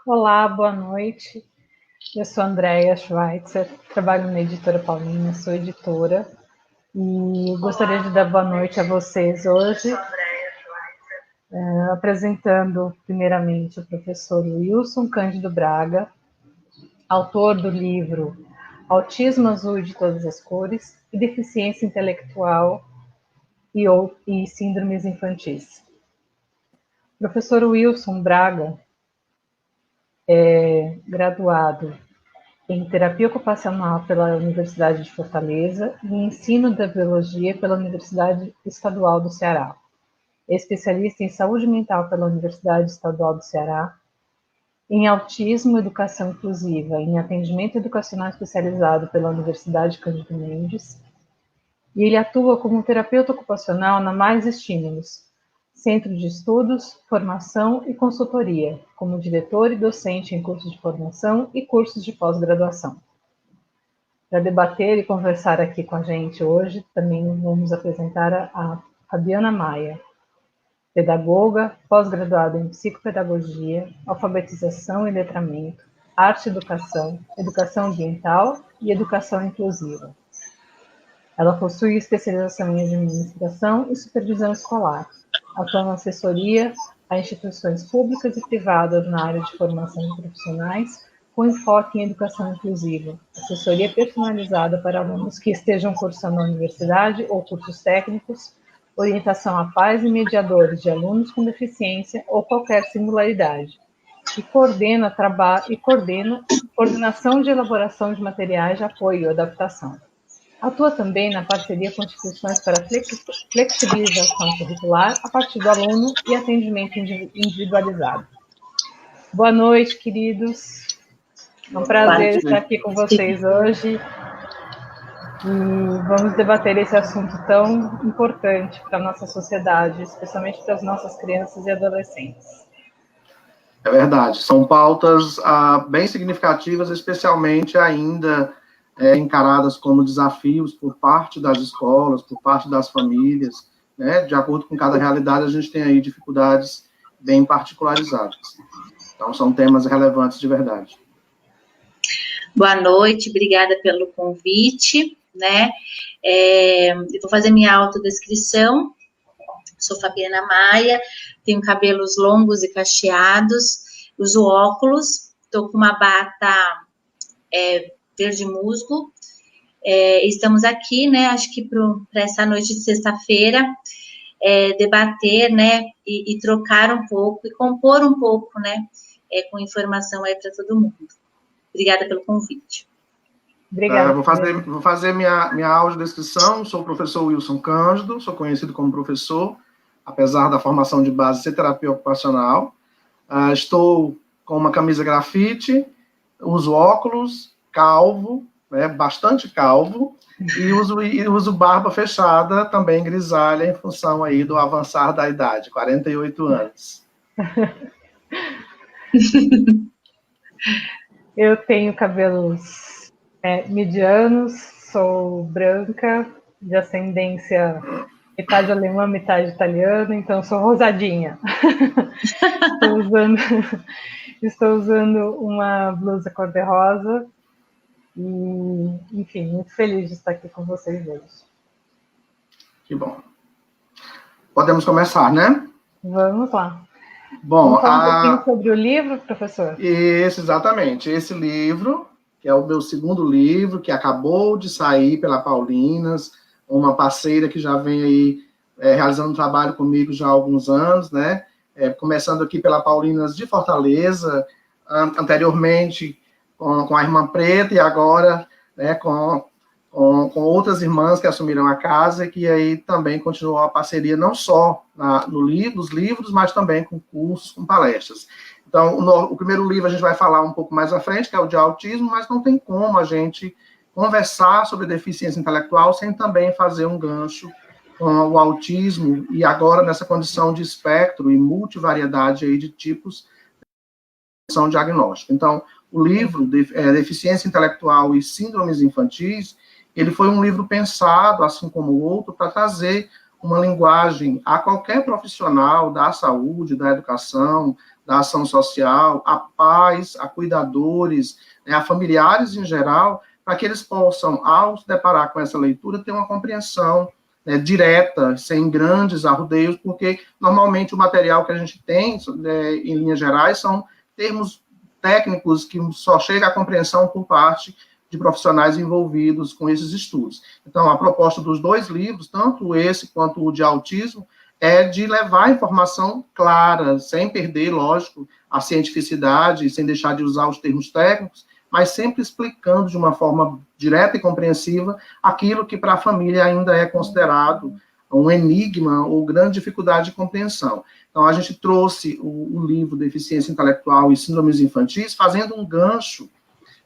Olá, boa noite. Eu sou Andréia Schweitzer, trabalho na editora Paulina, sou editora e gostaria de dar boa noite a vocês hoje, apresentando primeiramente o professor Wilson Cândido Braga, autor do livro Autismo Azul de Todas as Cores e Deficiência Intelectual e Síndromes Infantis. O professor Wilson Braga é graduado em Terapia Ocupacional pela Universidade de Fortaleza e Ensino da Biologia pela Universidade Estadual do Ceará. É especialista em Saúde Mental pela Universidade Estadual do Ceará, em Autismo e Educação Inclusiva, em Atendimento Educacional Especializado pela Universidade Cândido Mendes, e ele atua como terapeuta ocupacional na Mais Estímulos, Centro de Estudos, Formação e Consultoria, como diretor e docente em cursos de formação e cursos de pós-graduação. Para debater e conversar aqui com a gente hoje, também vamos apresentar a Fabiana Maia, pedagoga, pós-graduada em psicopedagogia, alfabetização e letramento, arte e educação, educação ambiental e educação inclusiva. Ela possui especialização em administração e supervisão escolar, atua na assessoria a instituições públicas e privadas na área de formação de profissionais, com enfoque em educação inclusiva, assessoria personalizada para alunos que estejam cursando na universidade ou cursos técnicos, orientação a pais e mediadores de alunos com deficiência ou qualquer singularidade, e coordenação de elaboração de materiais de apoio e adaptação. Atua também na parceria com instituições para flexibilização curricular a partir do aluno e atendimento individualizado. Boa noite, queridos. É um prazer estar aqui com vocês hoje e vamos debater esse assunto tão importante para a nossa sociedade, especialmente para as nossas crianças e adolescentes. É verdade, são pautas bem significativas, especialmente ainda encaradas como desafios por parte das escolas, por parte das famílias, né? De acordo com cada realidade, a gente tem aí dificuldades bem particularizadas. Então, são temas relevantes de verdade. Boa noite, obrigada pelo convite, né? Eu vou fazer minha autodescrição. Sou Fabiana Maia, tenho cabelos longos e cacheados, uso óculos, estou com uma bata verde musgo. Estamos aqui, né, acho que para essa noite de sexta-feira, debater, né, e trocar um pouco, e compor um pouco, né, com informação aí para todo mundo. Obrigada pelo convite. Obrigada. Vou fazer minha audiodescrição. Sou o professor Wilson Cândido, sou conhecido como professor, apesar da formação de base ser terapia ocupacional. Estou com uma camisa grafite, uso óculos, calvo, né, bastante calvo, e uso barba fechada, também grisalha, em função aí do avançar da idade, 48 anos. Eu tenho cabelos medianos, sou branca, de ascendência metade alemã, metade italiana, então sou rosadinha. Estou usando uma blusa cor-de-rosa e, enfim, muito feliz de estar aqui com vocês hoje. Que bom. Podemos começar, né? Vamos lá. Bom, vamos falar um pouquinho sobre o livro, professor? Isso, exatamente. Esse livro, que é o meu segundo livro, que acabou de sair pela Paulinas, uma parceira que já vem aí realizando um trabalho comigo já há alguns anos, né? Começando aqui pela Paulinas de Fortaleza, anteriormente com a Irmã Preta e agora, né, com outras irmãs que assumiram a casa e que aí também continuou a parceria não só nos livros, mas também com cursos, com palestras. Então, o primeiro livro a gente vai falar um pouco mais à frente, que é o de autismo, mas não tem como a gente conversar sobre deficiência intelectual sem também fazer um gancho com o autismo e agora nessa condição de espectro e multivariedade aí de tipos de diagnóstico. Então, o livro Deficiência Intelectual e Síndromes Infantis, ele foi um livro pensado, assim como o outro, para trazer uma linguagem a qualquer profissional da saúde, da educação, da ação social, a pais, a cuidadores, né, a familiares em geral, para que eles possam, ao se deparar com essa leitura, ter uma compreensão, né, direta, sem grandes arrudeios, porque normalmente o material que a gente tem, né, em linhas gerais, são termos técnicos que só chega à compreensão por parte de profissionais envolvidos com esses estudos. Então, a proposta dos 2 livros, tanto esse quanto o de autismo, é de levar informação clara, sem perder, lógico, a cientificidade, sem deixar de usar os termos técnicos, mas sempre explicando de uma forma direta e compreensiva aquilo que para a família ainda é considerado um enigma ou grande dificuldade de compreensão. Então, a gente trouxe o livro Deficiência Intelectual e Síndromes Infantis, fazendo um gancho,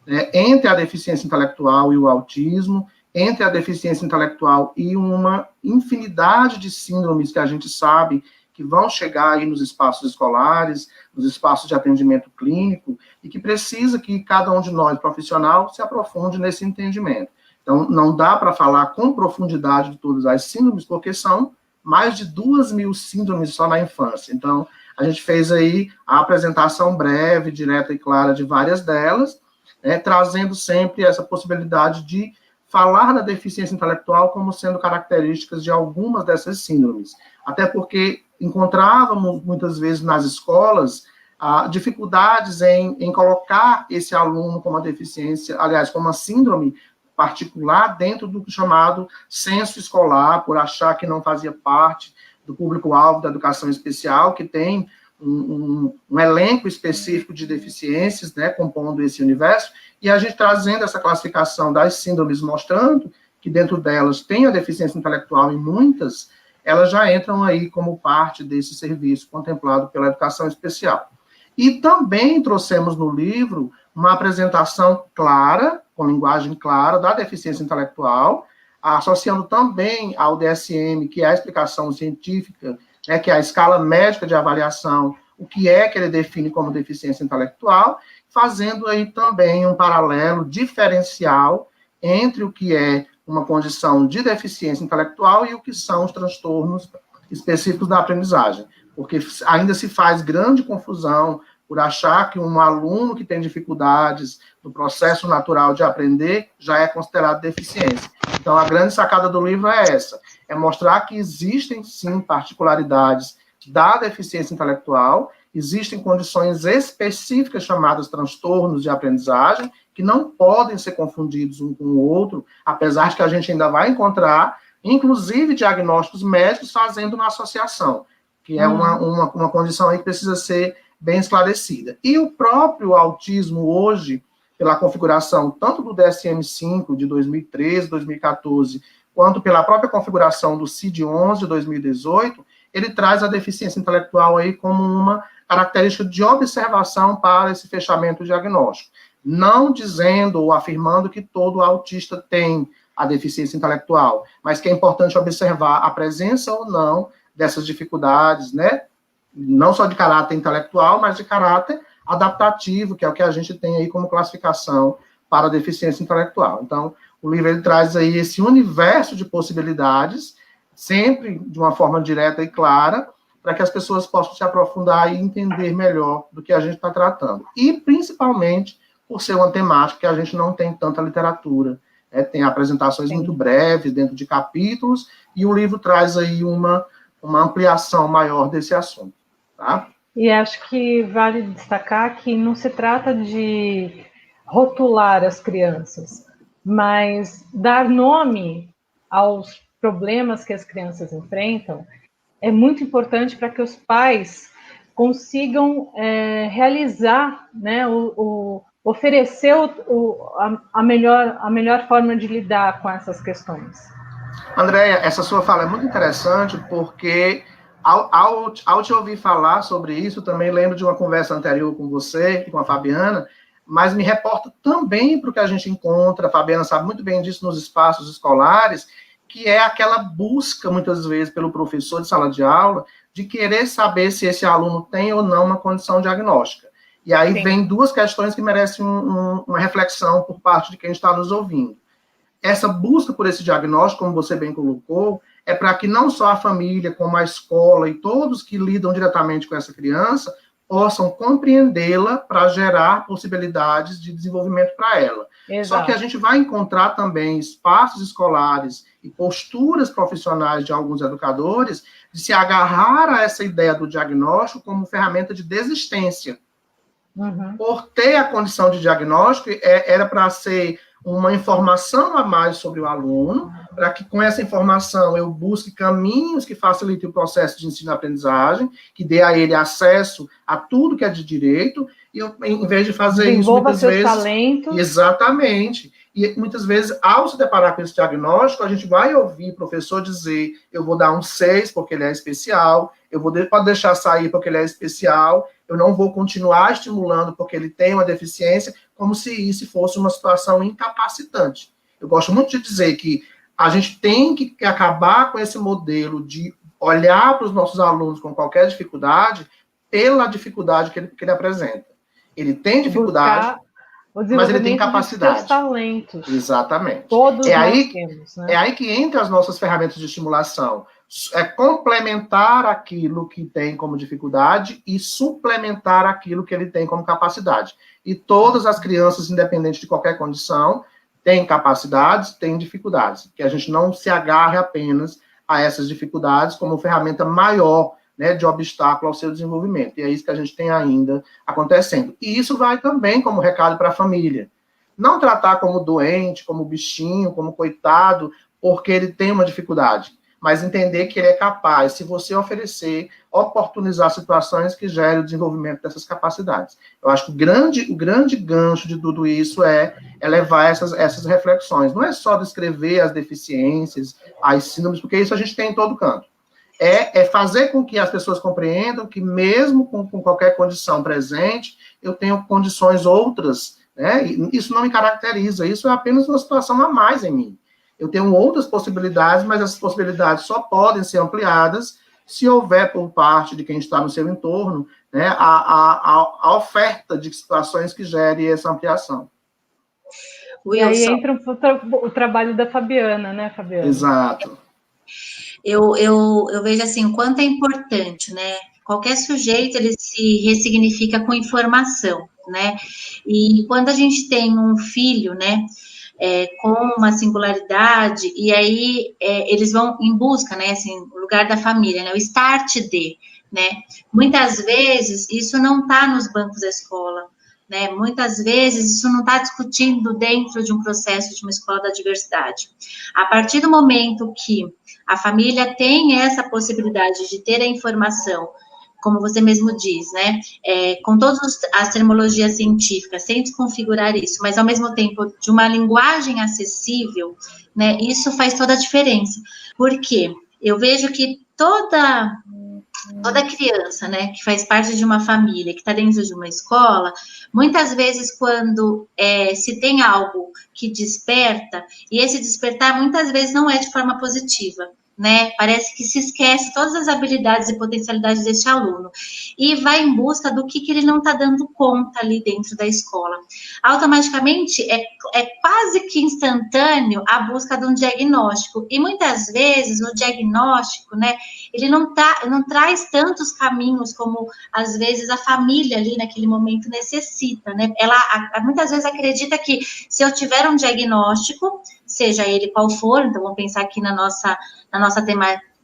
né, entre a deficiência intelectual e o autismo, entre a deficiência intelectual e uma infinidade de síndromes que a gente sabe que vão chegar aí nos espaços escolares, nos espaços de atendimento clínico, e que precisa que cada um de nós, profissional, se aprofunde nesse entendimento. Então, não dá para falar com profundidade de todas as síndromes, porque são mais de 2.000 síndromes só na infância. Então, a gente fez aí a apresentação breve, direta e clara de várias delas, né, trazendo sempre essa possibilidade de falar da deficiência intelectual como sendo características de algumas dessas síndromes. Até porque encontrávamos, muitas vezes, nas escolas, dificuldades em colocar esse aluno com uma deficiência, aliás, com uma síndrome particular dentro do chamado censo escolar, por achar que não fazia parte do público-alvo da educação especial, que tem um elenco específico de deficiências, né, compondo esse universo, e a gente trazendo essa classificação das síndromes, mostrando que dentro delas tem a deficiência intelectual e muitas, elas já entram aí como parte desse serviço contemplado pela educação especial. E também trouxemos no livro uma apresentação clara, com linguagem clara, da deficiência intelectual, associando também ao DSM, que é a explicação científica, né, que é a escala médica de avaliação, o que é que ele define como deficiência intelectual, fazendo aí também um paralelo diferencial entre o que é uma condição de deficiência intelectual e o que são os transtornos específicos da aprendizagem, porque ainda se faz grande confusão por achar que um aluno que tem dificuldades no processo natural de aprender já é considerado deficiência. Então, a grande sacada do livro é essa, é mostrar que existem, sim, particularidades da deficiência intelectual, existem condições específicas chamadas transtornos de aprendizagem, que não podem ser confundidos um com o outro, apesar de que a gente ainda vai encontrar, inclusive, diagnósticos médicos fazendo uma associação, que é uma condição aí que precisa ser bem esclarecida. E o próprio autismo hoje, pela configuração tanto do DSM-5 de 2013, 2014, quanto pela própria configuração do CID-11 de 2018, ele traz a deficiência intelectual aí como uma característica de observação para esse fechamento diagnóstico. Não dizendo ou afirmando que todo autista tem a deficiência intelectual, mas que é importante observar a presença ou não dessas dificuldades, né? Não só de caráter intelectual, mas de caráter adaptativo, que é o que a gente tem aí como classificação para a deficiência intelectual. Então, o livro ele traz aí esse universo de possibilidades, sempre de uma forma direta e clara, para que as pessoas possam se aprofundar e entender melhor do que a gente está tratando. E, principalmente, por ser uma temática que a gente não tem tanta literatura. Tem apresentações muito breves, dentro de capítulos, e o livro traz aí uma ampliação maior desse assunto. Tá? E acho que vale destacar que não se trata de rotular as crianças, mas dar nome aos problemas que as crianças enfrentam é muito importante para que os pais consigam realizar, né, oferecer a melhor forma de lidar com essas questões. Andréia, essa sua fala é muito interessante, porque ao te ouvir falar sobre isso, também lembro de uma conversa anterior com você e com a Fabiana, mas me reporta também para o que a gente encontra, a Fabiana sabe muito bem disso nos espaços escolares, que é aquela busca, muitas vezes, pelo professor de sala de aula, de querer saber se esse aluno tem ou não uma condição diagnóstica. E aí Sim. Vem duas questões que merecem uma reflexão por parte de quem está nos ouvindo. Essa busca por esse diagnóstico, como você bem colocou, é para que não só a família, como a escola e todos que lidam diretamente com essa criança possam compreendê-la para gerar possibilidades de desenvolvimento para ela. Exato. Só que a gente vai encontrar também espaços escolares e posturas profissionais de alguns educadores de se agarrar a essa ideia do diagnóstico como ferramenta de desistência. Uhum. Por ter a condição de diagnóstico, era para ser uma informação a mais sobre o aluno, para que com essa informação eu busque caminhos que facilitem o processo de ensino-aprendizagem, que dê a ele acesso a tudo que é de direito, e eu, em vez de fazer isso, muitas vezes... talentos. Exatamente. E muitas vezes, ao se deparar com esse diagnóstico, a gente vai ouvir o professor dizer, eu vou dar um 6 porque ele é especial, pode deixar sair porque ele é especial, eu não vou continuar estimulando porque ele tem uma deficiência, como se isso fosse uma situação incapacitante. Eu gosto muito de dizer que a gente tem que acabar com esse modelo de olhar para os nossos alunos com qualquer dificuldade pela dificuldade que ele apresenta. Ele tem dificuldade, mas ele tem capacidade. Talentos. Exatamente. Todos nós temos, né? É aí que entra as nossas ferramentas de estimulação. É complementar aquilo que tem como dificuldade e suplementar aquilo que ele tem como capacidade. E todas as crianças, independente de qualquer condição, têm capacidades, têm dificuldades. Que a gente não se agarre apenas a essas dificuldades como ferramenta maior, né, de obstáculo ao seu desenvolvimento. E é isso que a gente tem ainda acontecendo. E isso vai também como recado para a família. Não tratar como doente, como bichinho, como coitado, porque ele tem uma dificuldade, mas entender que ele é capaz, se você oferecer, oportunizar situações que gerem o desenvolvimento dessas capacidades. Eu acho que o grande gancho de tudo isso é levar essas reflexões. Não é só descrever as deficiências, as síndromes, porque isso a gente tem em todo canto. É fazer com que as pessoas compreendam que mesmo com qualquer condição presente, eu tenho condições outras, né? E isso não me caracteriza, isso é apenas uma situação a mais em mim. Eu tenho outras possibilidades, mas essas possibilidades só podem ser ampliadas se houver por parte de quem está no seu entorno, né, a oferta de situações que gere essa ampliação. E aí entra o trabalho da Fabiana, né, Fabiana? Exato. Eu vejo assim, o quanto é importante, né? Qualquer sujeito, ele se ressignifica com informação, né? E quando a gente tem um filho, né, com uma singularidade, e aí eles vão em busca, né, assim, o lugar da família, né, o start de, né? Muitas vezes, isso não está nos bancos da escola, né? Muitas vezes isso não está discutindo dentro de um processo de uma escola da diversidade. A partir do momento que a família tem essa possibilidade de ter a informação, como você mesmo diz, né, com todas as terminologias científicas, sem desconfigurar isso, mas ao mesmo tempo de uma linguagem acessível, né, isso faz toda a diferença. Porque eu vejo que toda criança, né, que faz parte de uma família, que está dentro de uma escola, muitas vezes quando se tem algo que desperta, e esse despertar muitas vezes não é de forma positiva, né, parece que se esquece todas as habilidades e potencialidades desse aluno, e vai em busca do que ele não está dando conta ali dentro da escola. Automaticamente, é quase que instantâneo a busca de um diagnóstico, e muitas vezes o diagnóstico, né, ele não traz tantos caminhos como, às vezes, a família ali naquele momento necessita, né? Ela muitas vezes acredita que se eu tiver um diagnóstico, seja ele qual for, então vamos pensar aqui na nossa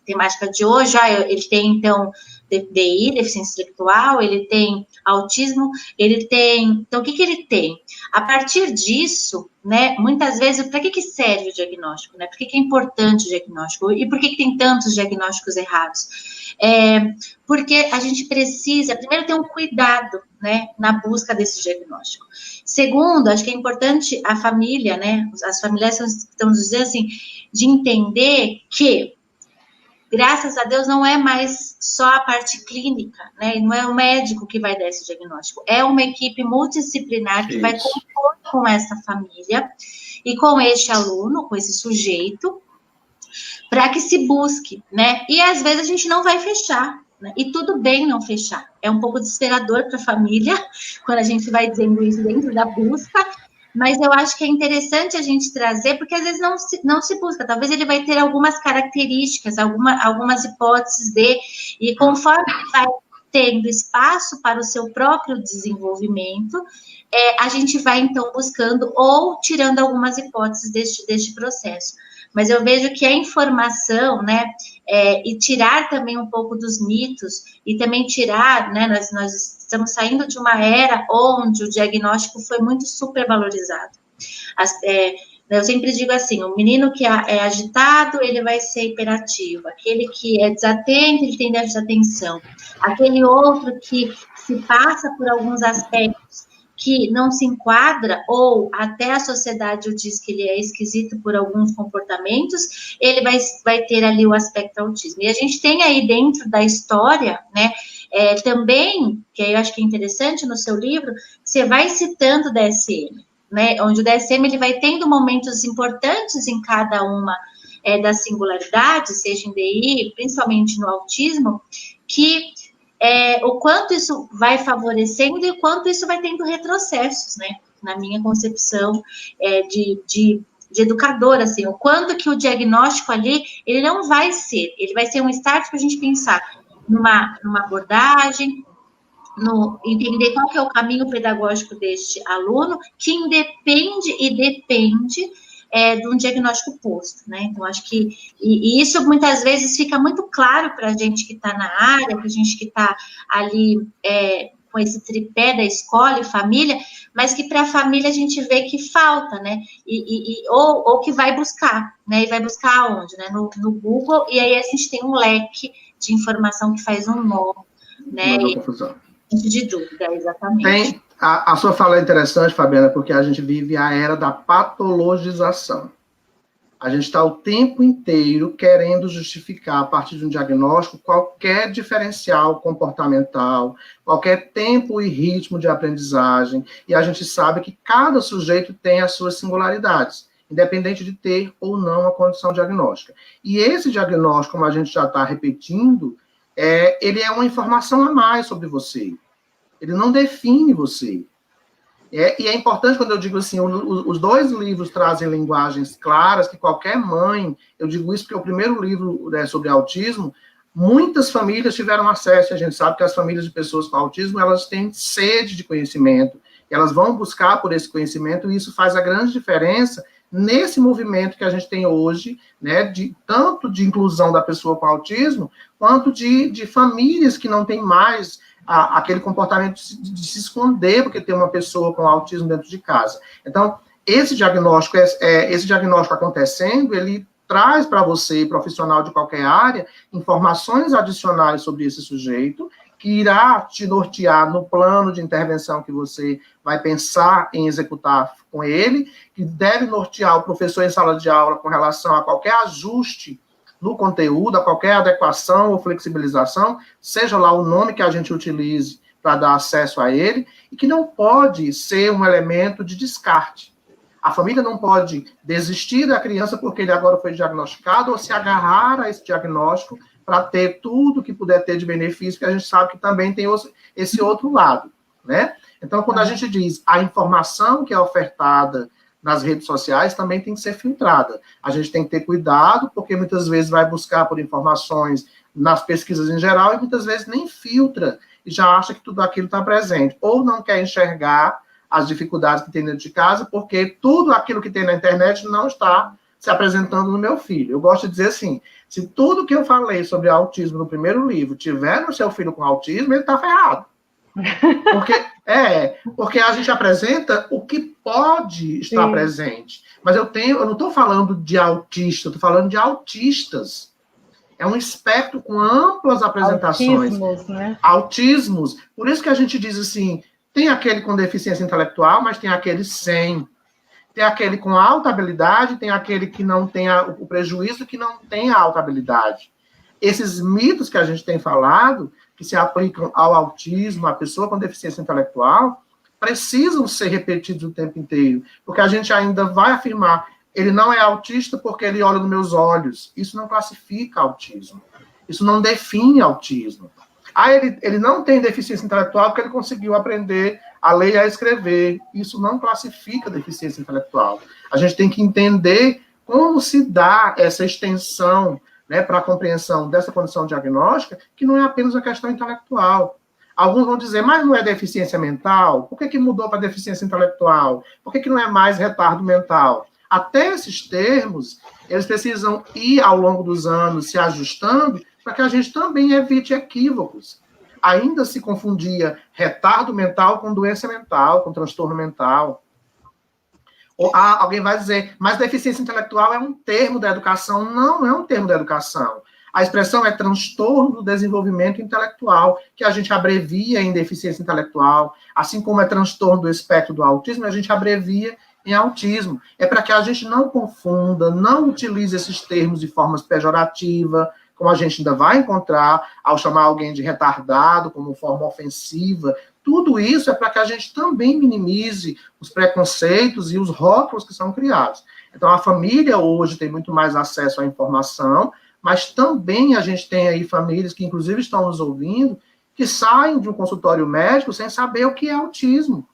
temática de hoje, ele tem, então, DI, deficiência intelectual, ele tem autismo, ele tem... Então, o que ele tem? A partir disso, né, muitas vezes, para que serve o diagnóstico? Né? Por que é importante o diagnóstico? E por que tem tantos diagnósticos errados? Porque a gente precisa, primeiro, ter um cuidado, né, na busca desse diagnóstico. Segundo, acho que é importante a família, né, as famílias estão dizendo assim, de entender que, graças a Deus, não é mais só a parte clínica, né? Não é o médico que vai dar esse diagnóstico. É uma equipe multidisciplinar que vai compor com essa família e com este aluno, com esse sujeito, para que se busque, né? E às vezes a gente não vai fechar, né? E tudo bem não fechar. É um pouco desesperador para a família, quando a gente vai dizendo isso dentro da busca, mas eu acho que é interessante a gente trazer, porque às vezes não se busca, talvez ele vai ter algumas características, algumas hipóteses e conforme ele vai tendo espaço para o seu próprio desenvolvimento, a gente vai, então, buscando ou tirando algumas hipóteses deste processo. Mas eu vejo que a informação, né, e tirar também um pouco dos mitos, e também tirar, né, nós estamos saindo de uma era onde o diagnóstico foi muito supervalorizado. Eu sempre digo assim, o menino que é agitado, ele vai ser hiperativo, aquele que é desatento, ele tem déficit de atenção, aquele outro que se passa por alguns aspectos que não se enquadra, ou até a sociedade diz que ele é esquisito por alguns comportamentos, ele vai ter ali o aspecto autismo. E a gente tem aí dentro da história, né, também, que eu acho que é interessante no seu livro, você vai citando o DSM, né, onde o DSM ele vai tendo momentos importantes em cada uma das singularidades, seja em DI, principalmente no autismo, que o quanto isso vai favorecendo e o quanto isso vai tendo retrocessos, né? Na minha concepção de educadora, assim, o quanto que o diagnóstico ali, ele não vai ser, ele vai ser um start para a gente pensar numa abordagem, entender qual que é o caminho pedagógico deste aluno, que independe e depende de um diagnóstico posto, né? Então, acho que e isso muitas vezes fica muito claro para a gente que está na área, para a gente que está ali com esse tripé da escola e família, mas que para a família a gente vê que falta, né? Ou que vai buscar, né? E vai buscar aonde, né? No Google, e aí a gente tem um leque de informação que faz um nó, né? Uma confusão. De dúvida, exatamente. A sua fala é interessante, Fabiana, porque a gente vive a era da patologização. A gente está o tempo inteiro querendo justificar, a partir de um diagnóstico, qualquer diferencial comportamental, qualquer tempo e ritmo de aprendizagem, e a gente sabe que cada sujeito tem as suas singularidades, independente de ter ou não a condição diagnóstica. E esse diagnóstico, como a gente já está repetindo, ele é uma informação a mais sobre você. Ele não define você. E é importante quando eu digo assim, os dois livros trazem linguagens claras, que qualquer mãe, eu digo isso porque o primeiro livro sobre autismo, muitas famílias tiveram acesso, e a gente sabe que as famílias de pessoas com autismo, elas têm sede de conhecimento, elas vão buscar por esse conhecimento, e isso faz a grande diferença nesse movimento que a gente tem hoje, né, tanto de inclusão da pessoa com autismo, quanto de famílias que não têm mais aquele comportamento de se esconder porque tem uma pessoa com autismo dentro de casa. Então, esse diagnóstico acontecendo, ele traz para você, profissional de qualquer área, informações adicionais sobre esse sujeito, que irá te nortear no plano de intervenção que você vai pensar em executar com ele, que deve nortear o professor em sala de aula com relação a qualquer ajuste no conteúdo, a qualquer adequação ou flexibilização, seja lá o nome que a gente utilize para dar acesso a ele, e que não pode ser um elemento de descarte. A família não pode desistir da criança porque ele agora foi diagnosticado, ou se agarrar a esse diagnóstico para ter tudo que puder ter de benefício, que a gente sabe que também tem esse outro lado, né? Então, quando a gente diz a informação que é ofertada nas redes sociais também tem que ser filtrada. A gente tem que ter cuidado, porque muitas vezes vai buscar por informações nas pesquisas em geral e muitas vezes nem filtra e já acha que tudo aquilo está presente. Ou não quer enxergar as dificuldades que tem dentro de casa, porque tudo aquilo que tem na internet não está se apresentando no meu filho. Eu gosto de dizer assim, se tudo que eu falei sobre autismo no primeiro livro tiver no seu filho com autismo, ele está ferrado. Porque a gente apresenta o que pode estar presente. Mas eu não estou falando de autista, eu estou falando de autistas. É um espectro com amplas apresentações. Autismos, né? Autismos. Por isso que a gente diz assim, tem aquele com deficiência intelectual, mas tem aquele sem. Tem aquele com alta habilidade, tem aquele que não tem o prejuízo que não tem a alta habilidade. Esses mitos que a gente tem falado, que se aplicam ao autismo, à pessoa com deficiência intelectual, precisam ser repetidos o tempo inteiro, porque a gente ainda vai afirmar, ele não é autista porque ele olha nos meus olhos. Isso não classifica autismo. Isso não define autismo. Ele não tem deficiência intelectual porque ele conseguiu aprender a ler e a escrever. Isso não classifica deficiência intelectual. A gente tem que entender como se dá essa extensão, né, para a compreensão dessa condição diagnóstica, que não é apenas uma questão intelectual. Alguns vão dizer, mas não é deficiência mental? Por que mudou para deficiência intelectual? Por que não é mais retardo mental? Até esses termos, eles precisam ir, ao longo dos anos, se ajustando, para que a gente também evite equívocos. Ainda se confundia retardo mental com doença mental, com transtorno mental. Ou, alguém vai dizer, mas deficiência intelectual é um termo da educação. Não, não é um termo da educação. A expressão é transtorno do desenvolvimento intelectual, que a gente abrevia em deficiência intelectual, assim como é transtorno do espectro do autismo, a gente abrevia em autismo. É para que a gente não confunda, não utilize esses termos de forma pejorativa, como a gente ainda vai encontrar ao chamar alguém de retardado, como forma ofensiva. Tudo isso é para que a gente também minimize os preconceitos e os rótulos que são criados. Então, a família hoje tem muito mais acesso à informação, mas também a gente tem aí famílias que, inclusive, estão nos ouvindo, que saem de um consultório médico sem saber o que é autismo.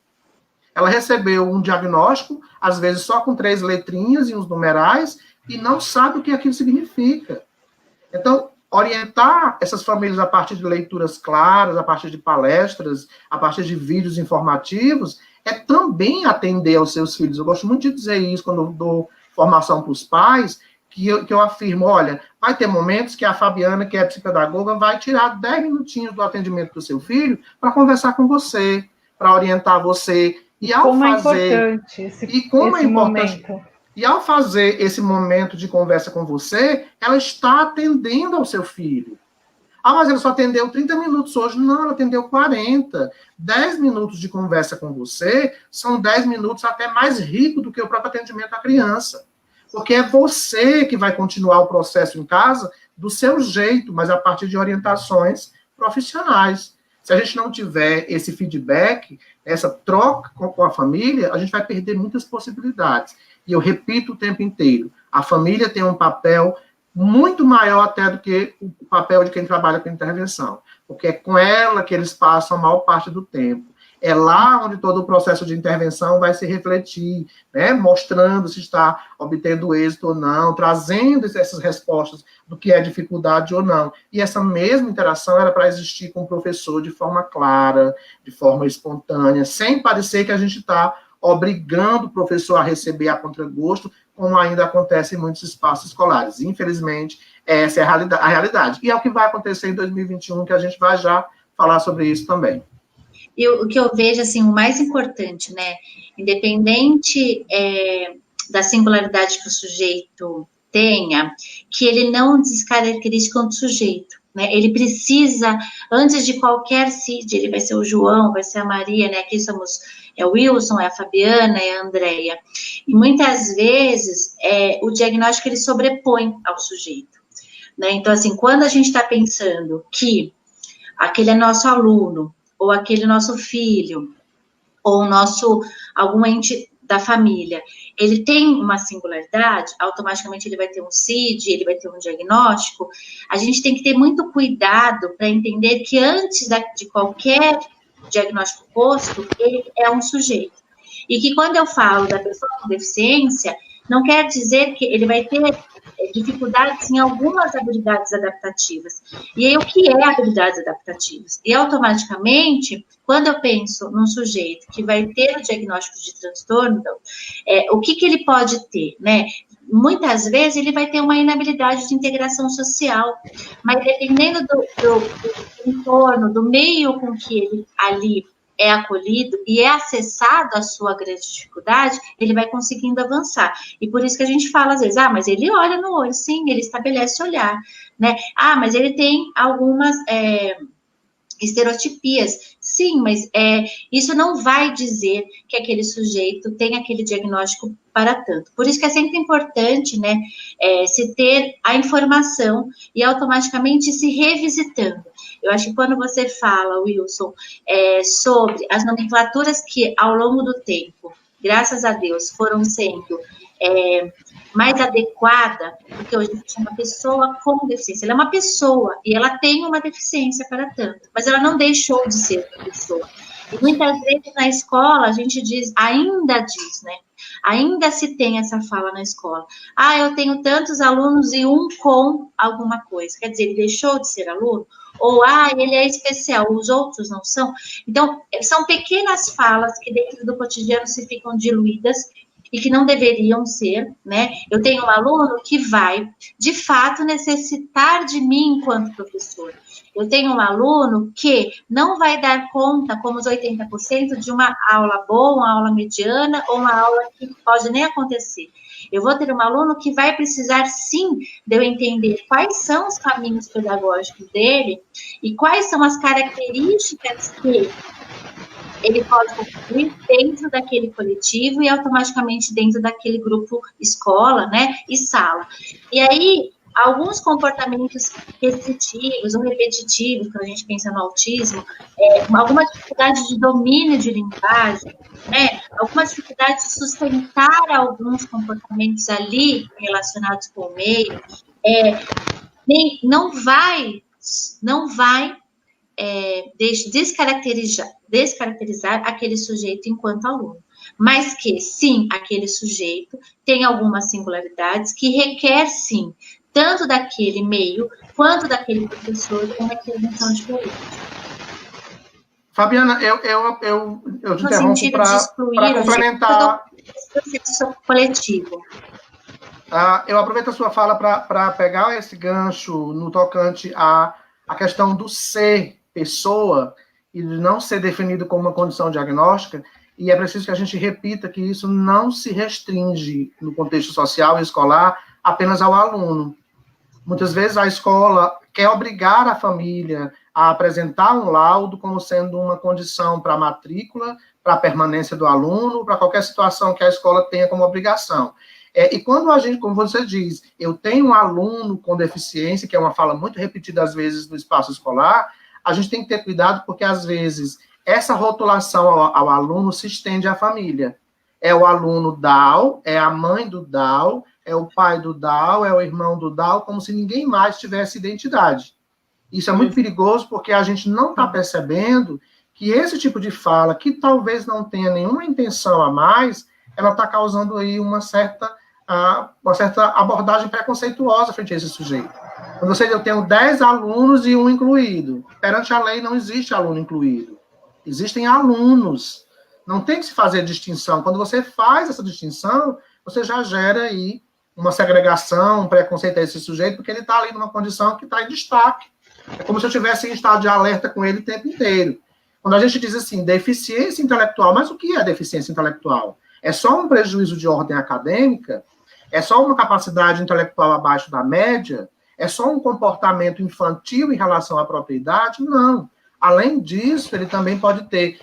Ela recebeu um diagnóstico, às vezes só com 3 letrinhas e uns numerais, e não sabe o que aquilo significa. Então, orientar essas famílias a partir de leituras claras, a partir de palestras, a partir de vídeos informativos, é também atender aos seus filhos. Eu gosto muito de dizer isso quando eu dou formação para os pais, que eu afirmo, olha, vai ter momentos que a Fabiana, que é psicopedagoga, vai tirar 10 minutinhos do atendimento do seu filho para conversar com você, para orientar você. E ao como fazer, é importante esse momento. E ao fazer esse momento de conversa com você, ela está atendendo ao seu filho. Ah, mas ele só atendeu 30 minutos hoje. Não, ela atendeu 40. 10 minutos de conversa com você são 10 minutos até mais rico do que o próprio atendimento à criança. Porque é você que vai continuar o processo em casa do seu jeito, mas a partir de orientações profissionais. Se a gente não tiver esse feedback, essa troca com a família, a gente vai perder muitas possibilidades. E eu repito o tempo inteiro, a família tem um papel muito maior até do que o papel de quem trabalha com intervenção, porque é com ela que eles passam a maior parte do tempo. É lá onde todo o processo de intervenção vai se refletir, né? Mostrando se está obtendo êxito ou não, trazendo essas respostas do que é dificuldade ou não. E essa mesma interação era para existir com o professor de forma clara, de forma espontânea, sem parecer que a gente está obrigando o professor a receber a contragosto, como ainda acontece em muitos espaços escolares. Infelizmente, essa é a realidade. E é o que vai acontecer em 2021, que a gente vai já falar sobre isso também. E o que eu vejo, assim, o mais importante, né, independente da singularidade que o sujeito tenha, que ele não descaracterize quanto sujeito, né, ele precisa, antes de qualquer CID, ele vai ser o João, vai ser a Maria, né, aqui somos, é o Wilson, é a Fabiana, é a Andréia, e muitas vezes o diagnóstico ele sobrepõe ao sujeito, né, então, assim, quando a gente está pensando que aquele é nosso aluno, ou aquele nosso filho, ou algum ente da família, ele tem uma singularidade, automaticamente ele vai ter um CID, ele vai ter um diagnóstico, a gente tem que ter muito cuidado para entender que antes de qualquer diagnóstico posto, ele é um sujeito. E que quando eu falo da pessoa com deficiência, não quer dizer que ele vai ter dificuldades em algumas habilidades adaptativas. E aí, o que é habilidades adaptativas? E, automaticamente, quando eu penso num sujeito que vai ter o diagnóstico de transtorno, então, o que ele pode ter, né? Muitas vezes, ele vai ter uma inabilidade de integração social, mas dependendo do entorno, do meio com que ele ali é acolhido e é acessado a sua grande dificuldade, ele vai conseguindo avançar. E por isso que a gente fala às vezes, mas ele olha no olho, sim, ele estabelece olhar, né? Mas ele tem algumas estereotipias. Sim, mas isso não vai dizer que aquele sujeito tem aquele diagnóstico para tanto. Por isso que é sempre importante, né, se ter a informação e automaticamente se revisitando. Eu acho que quando você fala, Wilson, sobre as nomenclaturas que ao longo do tempo, graças a Deus, foram sendo mais adequada, porque hoje a gente chama pessoa com deficiência. Ela é uma pessoa e ela tem uma deficiência para tanto, mas ela não deixou de ser uma pessoa. E muitas vezes na escola a gente ainda diz, né? Ainda se tem essa fala na escola. Ah, eu tenho tantos alunos e um com alguma coisa. Quer dizer, ele deixou de ser aluno? Ou, ele é especial, os outros não são? Então, são pequenas falas que dentro do cotidiano se ficam diluídas e que não deveriam ser, né? Eu tenho um aluno que vai, de fato, necessitar de mim enquanto professor. Eu tenho um aluno que não vai dar conta, como os 80%, de uma aula boa, uma aula mediana ou uma aula que pode nem acontecer. Eu vou ter um aluno que vai precisar, sim, de eu entender quais são os caminhos pedagógicos dele e quais são as características que ele pode construir dentro daquele coletivo e automaticamente dentro daquele grupo escola, né, e sala. E aí, alguns comportamentos restritivos ou repetitivos, quando a gente pensa no autismo, alguma dificuldade de domínio de linguagem, né, alguma dificuldade de sustentar alguns comportamentos ali relacionados com o meio, não vai descaracterizar aquele sujeito enquanto aluno, mas que, sim, aquele sujeito tem algumas singularidades que requer, sim, tanto daquele meio, quanto daquele professor, uma intervenção diferente. Fabiana, eu te interrompo para complementar. Processo coletivo. Eu aproveito a sua fala para pegar esse gancho no tocante à questão do ser pessoa e de não ser definido como uma condição diagnóstica, e é preciso que a gente repita que isso não se restringe no contexto social e escolar apenas ao aluno. Muitas vezes a escola quer obrigar a família a apresentar um laudo como sendo uma condição para a matrícula, para a permanência do aluno, para qualquer situação que a escola tenha como obrigação. E quando a gente, como você diz, eu tenho um aluno com deficiência, que é uma fala muito repetida às vezes no espaço escolar, a gente tem que ter cuidado porque às vezes essa rotulação ao aluno se estende à família. É o aluno Down, é a mãe do Down, é o pai do Down, é o irmão do Down, como se ninguém mais tivesse identidade. Isso é muito perigoso porque a gente não está percebendo que esse tipo de fala, que talvez não tenha nenhuma intenção a mais, ela está causando aí uma certa abordagem preconceituosa frente a esse sujeito. Quando eu tenho 10 alunos e um incluído. Perante a lei não existe aluno incluído. Existem alunos. Não tem que se fazer distinção. Quando você faz essa distinção, você já gera aí uma segregação, um preconceito a esse sujeito, porque ele está ali numa condição que está em destaque. É como se eu estivesse em estado de alerta com ele o tempo inteiro. Quando a gente diz assim, deficiência intelectual, mas o que é deficiência intelectual? É só um prejuízo de ordem acadêmica? É só uma capacidade intelectual abaixo da média? É só um comportamento infantil em relação à própria idade? Não. Além disso, ele também pode ter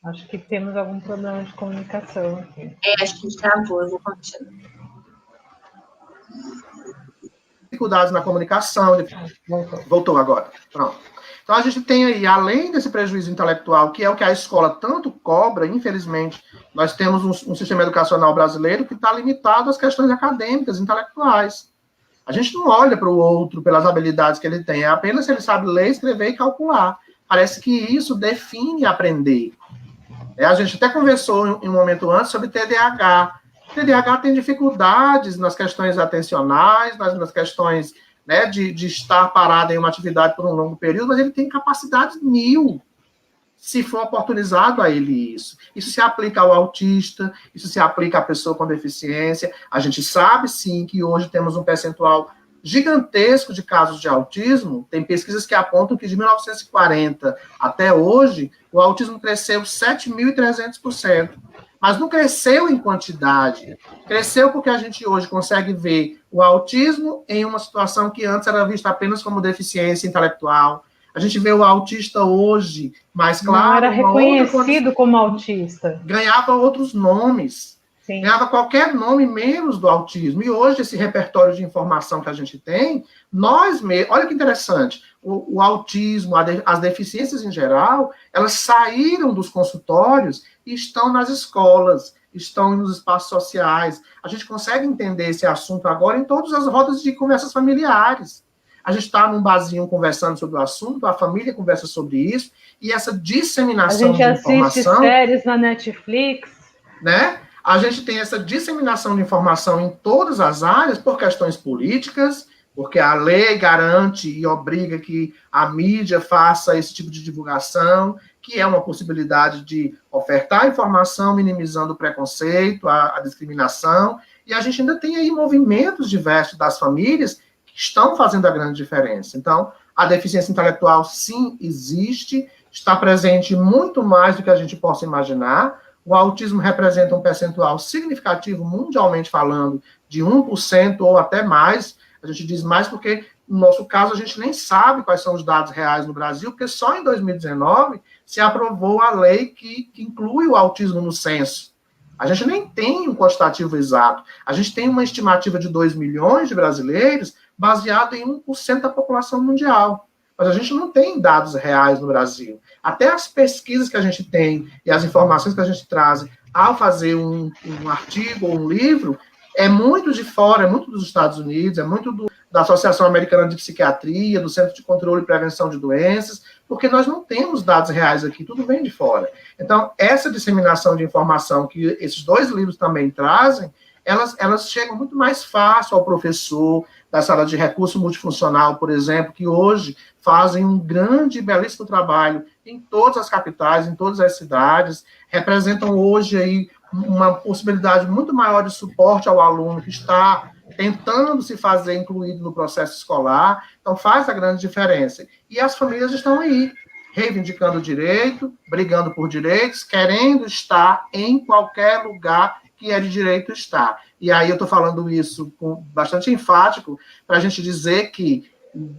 Acho que temos algum problema de comunicação aqui. Acho que travou, eu vou continuar. Dificuldades na comunicação. Voltou agora. Pronto. Então, a gente tem aí, além desse prejuízo intelectual, que é o que a escola tanto cobra, infelizmente, nós temos um sistema educacional brasileiro que está limitado às questões acadêmicas, intelectuais. A gente não olha para o outro pelas habilidades que ele tem, é apenas se ele sabe ler, escrever e calcular. Parece que isso define aprender. A gente até conversou em um momento antes sobre TDAH. O TDAH tem dificuldades nas questões atencionais, nas questões, né, de estar parado em uma atividade por um longo período, mas ele tem capacidades 1000, se for oportunizado a ele isso. Isso se aplica ao autista, isso se aplica à pessoa com deficiência. A gente sabe, sim, que hoje temos um percentual gigantesco de casos de autismo. Tem pesquisas que apontam que de 1940 até hoje, o autismo cresceu 7.300%. Mas não cresceu em quantidade. Cresceu porque a gente hoje consegue ver o autismo em uma situação que antes era vista apenas como deficiência intelectual. A gente vê o autista hoje, mais claro... Não era reconhecido como autista. Ganhava outros nomes. Sim. Ganhava qualquer nome menos do autismo. E hoje, esse repertório de informação que a gente tem, nós mesmos... Olha que interessante, o autismo, as deficiências em geral, elas saíram dos consultórios e estão nas escolas, estão nos espaços sociais. A gente consegue entender esse assunto agora em todas as rodas de conversas familiares. A gente está num barzinho conversando sobre o assunto, a família conversa sobre isso, e essa disseminação de informação... A gente assiste séries na Netflix. Né? A gente tem essa disseminação de informação em todas as áreas por questões políticas, porque a lei garante e obriga que a mídia faça esse tipo de divulgação, que é uma possibilidade de ofertar informação, minimizando o preconceito, a discriminação, e a gente ainda tem aí movimentos diversos das famílias que estão fazendo a grande diferença. Então, a deficiência intelectual, sim, existe, está presente muito mais do que a gente possa imaginar. O autismo representa um percentual significativo, mundialmente falando, de 1% ou até mais. A gente diz mais porque, no nosso caso, a gente nem sabe quais são os dados reais no Brasil, porque só em 2019 se aprovou a lei que inclui o autismo no censo. A gente nem tem um quantitativo exato. A gente tem uma estimativa de 2 milhões de brasileiros baseado em 1% da população mundial. Mas a gente não tem dados reais no Brasil. Até as pesquisas que a gente tem e as informações que a gente traz ao fazer um artigo ou um livro, é muito de fora, é muito dos Estados Unidos, é muito da Associação Americana de Psiquiatria, do Centro de Controle e Prevenção de Doenças, porque nós não temos dados reais aqui, tudo vem de fora. Então, essa disseminação de informação que esses 2 livros também trazem, elas chegam muito mais fácil ao professor da sala de recurso multifuncional, por exemplo, que hoje fazem um grande e belíssimo trabalho em todas as capitais, em todas as cidades, representam hoje aí uma possibilidade muito maior de suporte ao aluno que está tentando se fazer incluído no processo escolar, então faz a grande diferença. E as famílias estão aí, reivindicando o direito, brigando por direitos, querendo estar em qualquer lugar que é de direito estar. E aí eu estou falando isso com bastante enfático, para a gente dizer que,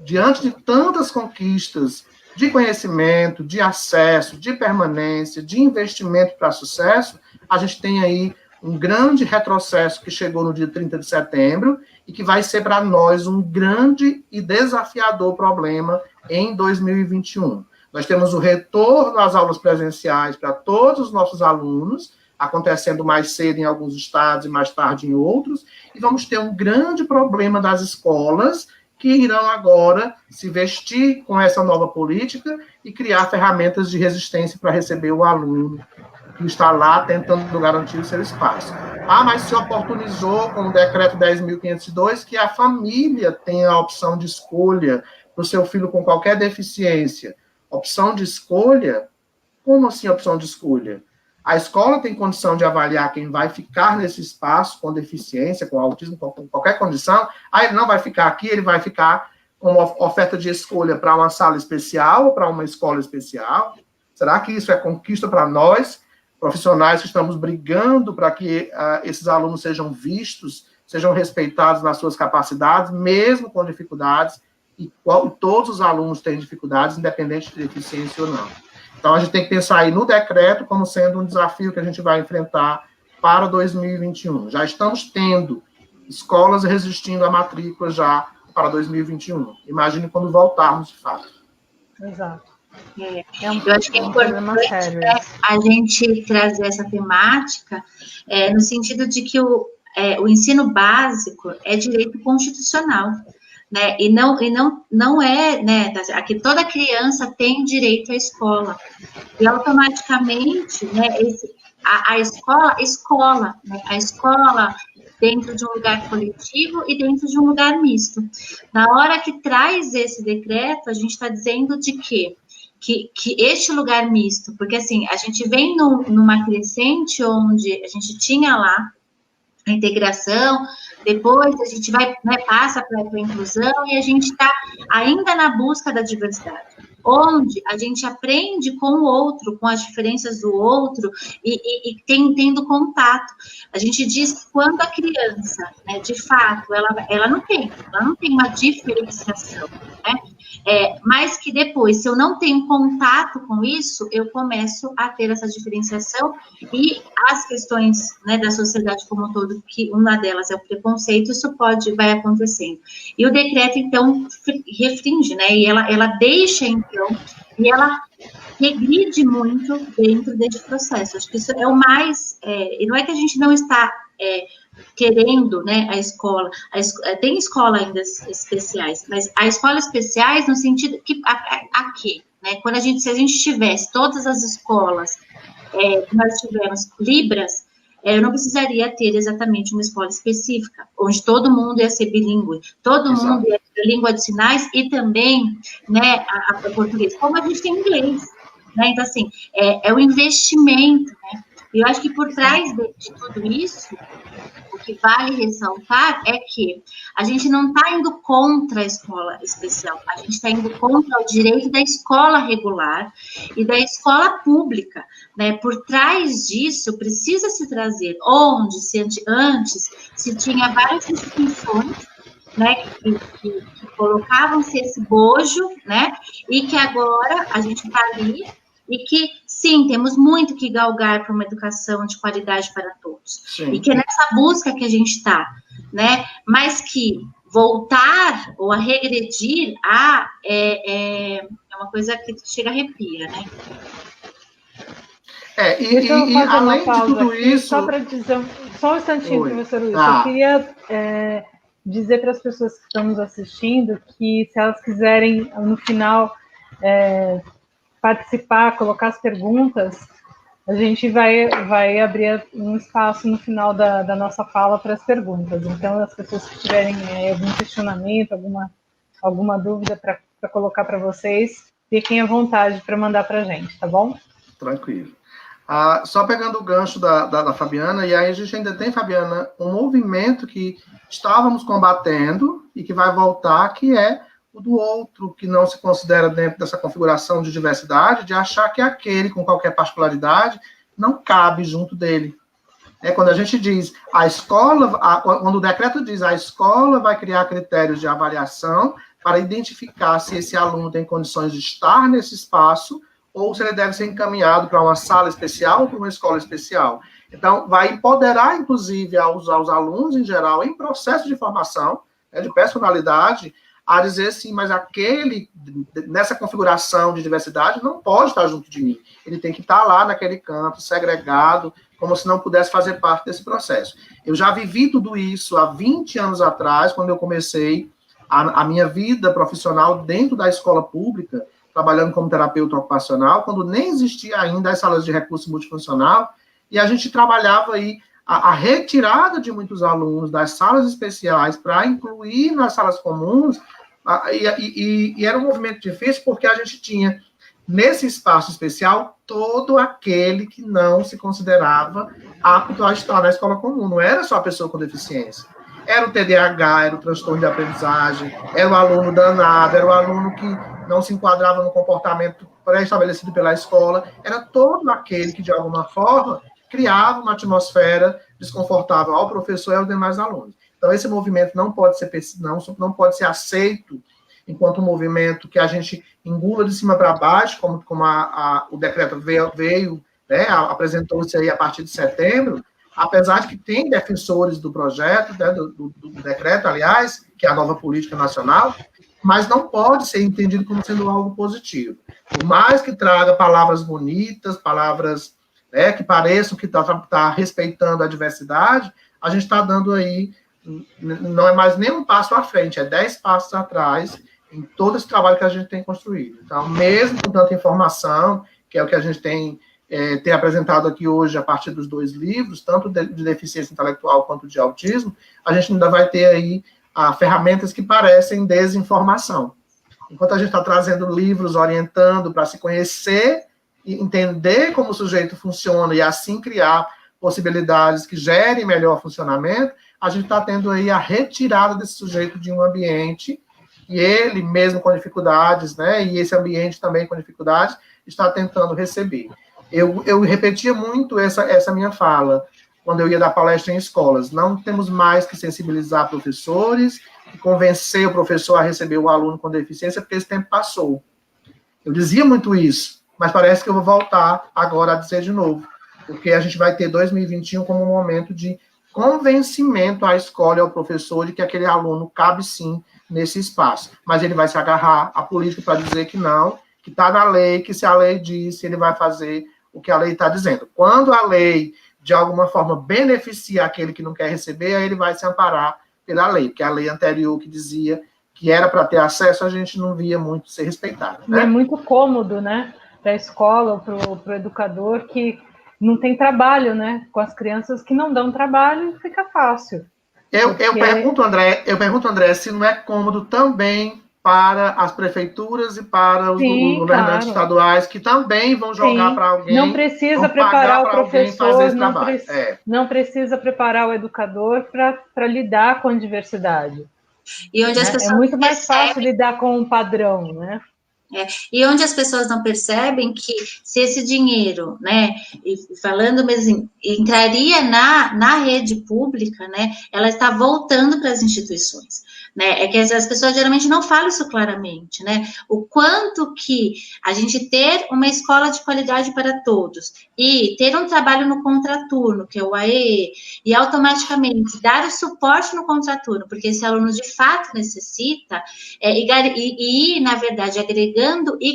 diante de tantas conquistas de conhecimento, de acesso, de permanência, de investimento para sucesso, a gente tem aí um grande retrocesso que chegou no dia 30 de setembro e que vai ser para nós um grande e desafiador problema em 2021. Nós temos o retorno às aulas presenciais para todos os nossos alunos, acontecendo mais cedo em alguns estados e mais tarde em outros, e vamos ter um grande problema das escolas que irão agora se vestir com essa nova política e criar ferramentas de resistência para receber o aluno que está lá tentando garantir o seu espaço. Ah, mas se oportunizou com o decreto 10.502 que a família tenha a opção de escolha para o seu filho com qualquer deficiência. Opção de escolha? Como assim opção de escolha? A escola tem condição de avaliar quem vai ficar nesse espaço com deficiência, com autismo, com qualquer condição. Aí ele não vai ficar aqui, ele vai ficar com uma oferta de escolha para uma sala especial ou para uma escola especial. Será que isso é conquista para nós, profissionais que estamos brigando para que esses alunos sejam vistos, sejam respeitados nas suas capacidades, mesmo com dificuldades, e todos os alunos têm dificuldades, independente de deficiência ou não. Então, a gente tem que pensar aí no decreto como sendo um desafio que a gente vai enfrentar para 2021. Já estamos tendo escolas resistindo à matrícula já para 2021. Imagine quando voltarmos, de fato. Exato. Eu acho que é importante a gente trazer essa temática no sentido de que o ensino básico é direito constitucional. Né? E não é, né, aqui toda criança tem direito à escola, e automaticamente, né, a escola, né, a escola dentro de um lugar coletivo e dentro de um lugar misto. Na hora que traz esse decreto, a gente está dizendo de que este lugar misto, porque assim, a gente vem numa crescente onde a gente tinha lá a integração, depois a gente vai, né, passa para a inclusão e a gente está ainda na busca da diversidade, onde a gente aprende com o outro, com as diferenças do outro e tendo contato. A gente diz que quando a criança, né, de fato, ela não tem uma diferenciação, né? Mas que depois, se eu não tenho contato com isso, eu começo a ter essa diferenciação e as questões, né, da sociedade como um todo, que uma delas é o preconceito, isso vai acontecendo. E o decreto, então, restringe, né? E ela deixa, então, e ela regride muito dentro desse processo. Acho que isso é o mais... E não é que a gente não está querendo, né, a escola... tem escola ainda especiais, mas a escola especiais no sentido que... Aqui, né? Se a gente tivesse todas as escolas, nós tivemos Libras, eu não precisaria ter exatamente uma escola específica, onde todo mundo ia ser bilíngue, todo Exato. mundo ia ter língua de sinais e também, né, a português, como a gente tem inglês, né? Então, assim, é o investimento, né? E eu acho que por trás de tudo isso, o que vale ressaltar é que a gente não está indo contra a escola especial, a gente está indo contra o direito da escola regular e da escola pública, né? Por trás disso, precisa se trazer, onde antes se tinha várias instituições, né, que colocavam-se esse bojo, né, e que agora a gente está ali e que, sim, temos muito que galgar para uma educação de qualidade para todos. Sim. E que é nessa busca que a gente está, né? Mas que voltar ou a regredir é uma coisa que chega a arrepia, né? Deixa eu fazer além uma pausa de tudo aqui, isso... só para dizer, só um instantinho, professor Luiz. Tá. Eu queria dizer para as pessoas que estão nos assistindo que, se elas quiserem, no final, participar, colocar as perguntas, a gente vai abrir um espaço no final da nossa fala para as perguntas. Então, as pessoas que tiverem algum questionamento, alguma dúvida para colocar para vocês, fiquem à vontade para mandar para a gente, tá bom? Tranquilo. Só pegando o gancho da Fabiana, e aí a gente ainda tem, Fabiana, um movimento que estávamos combatendo e que vai voltar, que é o do outro, que não se considera dentro dessa configuração de diversidade, de achar que aquele com qualquer particularidade não cabe junto dele. Quando a gente diz, a escola, quando o decreto diz, a escola vai criar critérios de avaliação para identificar se esse aluno tem condições de estar nesse espaço ou se ele deve ser encaminhado para uma sala especial ou para uma escola especial. Então, vai empoderar, inclusive, aos alunos, em geral, em processo de formação, de personalidade, a dizer, sim, mas aquele, nessa configuração de diversidade, não pode estar junto de mim. Ele tem que estar lá naquele canto, segregado, como se não pudesse fazer parte desse processo. Eu já vivi tudo isso há 20 anos atrás, quando eu comecei a minha vida profissional dentro da escola pública, trabalhando como terapeuta ocupacional, quando nem existia ainda as salas de recurso multifuncional, e a gente trabalhava aí a retirada de muitos alunos das salas especiais para incluir nas salas comuns, e era um movimento difícil porque a gente tinha, nesse espaço especial, todo aquele que não se considerava apto a estar na escola comum, não era só a pessoa com deficiência. Era o TDAH, era o transtorno de aprendizagem, era o aluno danado, era o aluno que não se enquadrava no comportamento pré-estabelecido pela escola, era todo aquele que, de alguma forma, criava uma atmosfera desconfortável ao professor e aos demais alunos. Então, esse movimento não pode ser aceito enquanto um movimento que a gente engula de cima para baixo, como o decreto veio, né, apresentou-se aí a partir de setembro, apesar de que tem defensores do projeto, né, do decreto, aliás, que é a nova política nacional, mas não pode ser entendido como sendo algo positivo. Por mais que traga palavras bonitas, palavras, né, que pareçam que está respeitando a diversidade, a gente está dando aí, não é mais nem um passo à frente, é 10 passos atrás em todo esse trabalho que a gente tem construído. Então, mesmo com tanta informação, que é o que a gente tem apresentado aqui hoje a partir dos 2 livros, tanto de deficiência intelectual quanto de autismo, a gente ainda vai ter aí ferramentas que parecem desinformação. Enquanto a gente está trazendo livros orientando para se conhecer e entender como o sujeito funciona e assim criar possibilidades que gerem melhor funcionamento, a gente está tendo aí a retirada desse sujeito de um ambiente e ele mesmo com dificuldades, né, e esse ambiente também com dificuldades, está tentando receber. Eu repetia muito essa minha fala quando eu ia dar palestra em escolas. Não temos mais que sensibilizar professores, que convencer o professor a receber o aluno com deficiência, porque esse tempo passou. Eu dizia muito isso, mas parece que eu vou voltar agora a dizer de novo, porque a gente vai ter 2021 como um momento de convencimento à escola e ao professor de que aquele aluno cabe sim nesse espaço, mas ele vai se agarrar à política para dizer que não, que está na lei, que se a lei diz, ele vai fazer o que a lei está dizendo. Quando a lei, de alguma forma, beneficia aquele que não quer receber, aí ele vai se amparar pela lei, porque a lei anterior que dizia que era para ter acesso, a gente não via muito ser respeitado. Né? E é muito cômodo, né, para a escola, para o educador, que não tem trabalho, né, com as crianças que não dão trabalho, fica fácil. Eu pergunto, André, se não é cômodo também para as prefeituras e para os governantes estaduais, que também vão jogar para alguém. Não precisa preparar o professor, não precisa preparar o educador para lidar com a diversidade. E onde as pessoas é muito mais fácil lidar com um padrão, né? E onde as pessoas não percebem que se esse dinheiro, né, e falando mesmo, entraria na rede pública, né, ela está voltando para as instituições, né, é que as pessoas geralmente não falam isso claramente, né, o quanto que a gente ter uma escola de qualidade para todos e ter um trabalho no contraturno, que é o AE, e automaticamente dar o suporte no contraturno, porque esse aluno de fato necessita, e na verdade, agregando e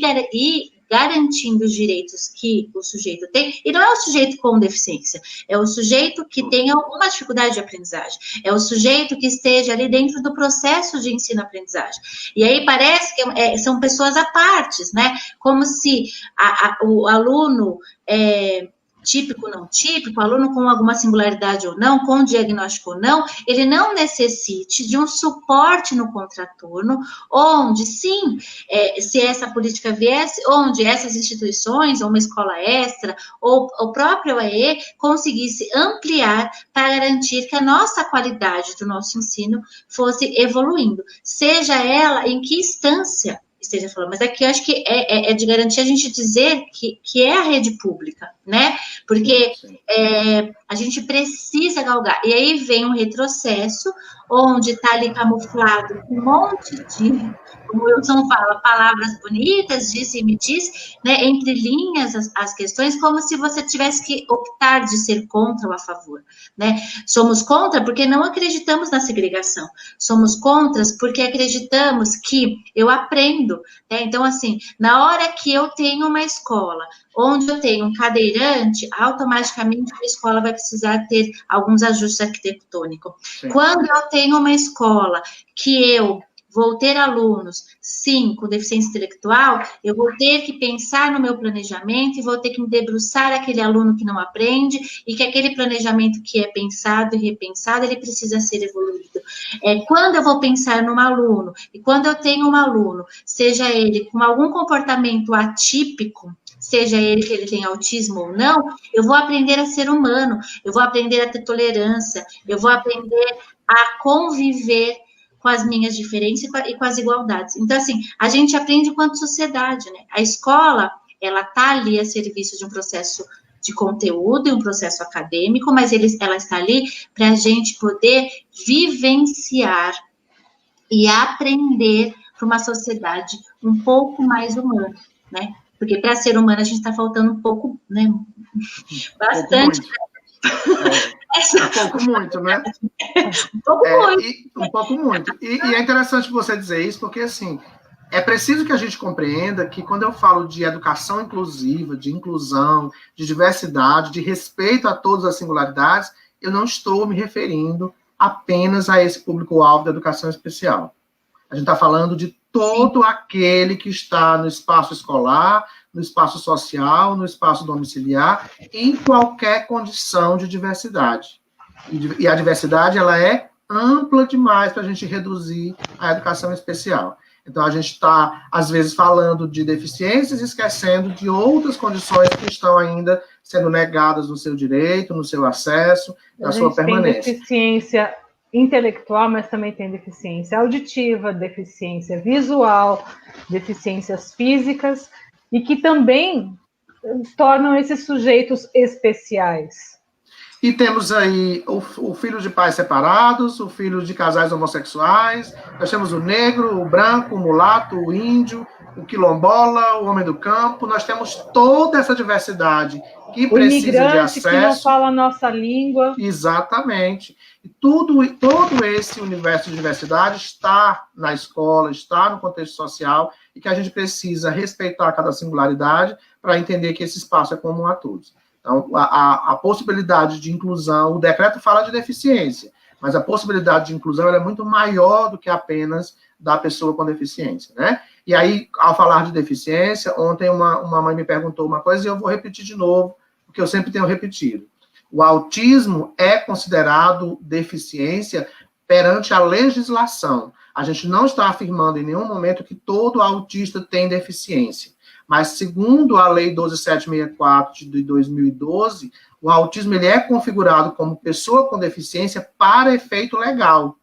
garantindo os direitos que o sujeito tem, e não é o sujeito com deficiência, é o sujeito que tem alguma dificuldade de aprendizagem, é o sujeito que esteja ali dentro do processo de ensino-aprendizagem. E aí parece que são pessoas à parte, né? Como se o aluno típico, não típico, aluno com alguma singularidade ou não, com diagnóstico ou não, ele não necessite de um suporte no contraturno, onde sim, se essa política viesse, onde essas instituições, ou uma escola extra, ou o próprio AE, conseguisse ampliar para garantir que a nossa qualidade do nosso ensino fosse evoluindo, seja ela em que instância esteja falando, mas aqui eu acho que é de garantir a gente dizer que é a rede pública, né? Porque a gente precisa galgar. E aí vem um retrocesso, onde está ali camuflado um monte de, como o Wilson fala, palavras bonitas, disse e me diz, né? Entre linhas as questões, como se você tivesse que optar de ser contra ou a favor, né? Somos contra porque não acreditamos na segregação. Somos contras porque acreditamos que eu aprendo, né? Então, assim, na hora que eu tenho uma escola onde eu tenho um cadeirante, automaticamente a escola vai precisar ter alguns ajustes arquitetônicos. Sim. Quando eu tenho uma escola que eu vou ter alunos, sim, com deficiência intelectual, eu vou ter que pensar no meu planejamento e vou ter que me debruçar aquele aluno que não aprende e que aquele planejamento que é pensado e repensado, ele precisa ser evoluído. Quando eu vou pensar num aluno, e quando eu tenho um aluno, seja ele com algum comportamento atípico, seja ele que ele tenha autismo ou não, eu vou aprender a ser humano, eu vou aprender a ter tolerância, eu vou aprender a conviver com as minhas diferenças e com as igualdades. Então, assim, a gente aprende enquanto sociedade, né? A escola, ela está ali a serviço de um processo de conteúdo e um processo acadêmico, mas ela está ali para a gente poder vivenciar e aprender para uma sociedade um pouco mais humana, né? Porque para ser humano a gente está faltando um pouco, né? Bastante. Um pouco muito, né? Um pouco muito. E é interessante você dizer isso, porque, assim, é preciso que a gente compreenda que quando eu falo de educação inclusiva, de inclusão, de diversidade, de respeito a todas as singularidades, eu não estou me referindo apenas a esse público-alvo da educação especial. A gente está falando de todo aquele que está no espaço escolar, no espaço social, no espaço domiciliar, em qualquer condição de diversidade. E a diversidade, ela é ampla demais para a gente reduzir a educação especial. Então, a gente está, às vezes, falando de deficiências, esquecendo de outras condições que estão ainda sendo negadas no seu direito, no seu acesso, na sua permanência. Tem deficiência intelectual, mas também tem deficiência auditiva, deficiência visual, deficiências físicas, e que também tornam esses sujeitos especiais. E temos aí o filho de pais separados, o filho de casais homossexuais, nós temos o negro, o branco, o mulato, o índio, o quilombola, o homem do campo, nós temos toda essa diversidade que precisa de acesso. Que não fala a nossa língua. Exatamente. E todo esse universo de diversidade está na escola, está no contexto social, e que a gente precisa respeitar cada singularidade para entender que esse espaço é comum a todos. Então, a possibilidade de inclusão, o decreto fala de deficiência, mas a possibilidade de inclusão ela é muito maior do que apenas da pessoa com deficiência, né? E aí, ao falar de deficiência, ontem uma mãe me perguntou uma coisa e eu vou repetir de novo, porque eu sempre tenho repetido. O autismo é considerado deficiência perante a legislação. A gente não está afirmando em nenhum momento que todo autista tem deficiência. Mas, segundo a Lei 12.764 de 2012, o autismo ele é configurado como pessoa com deficiência para efeito legal.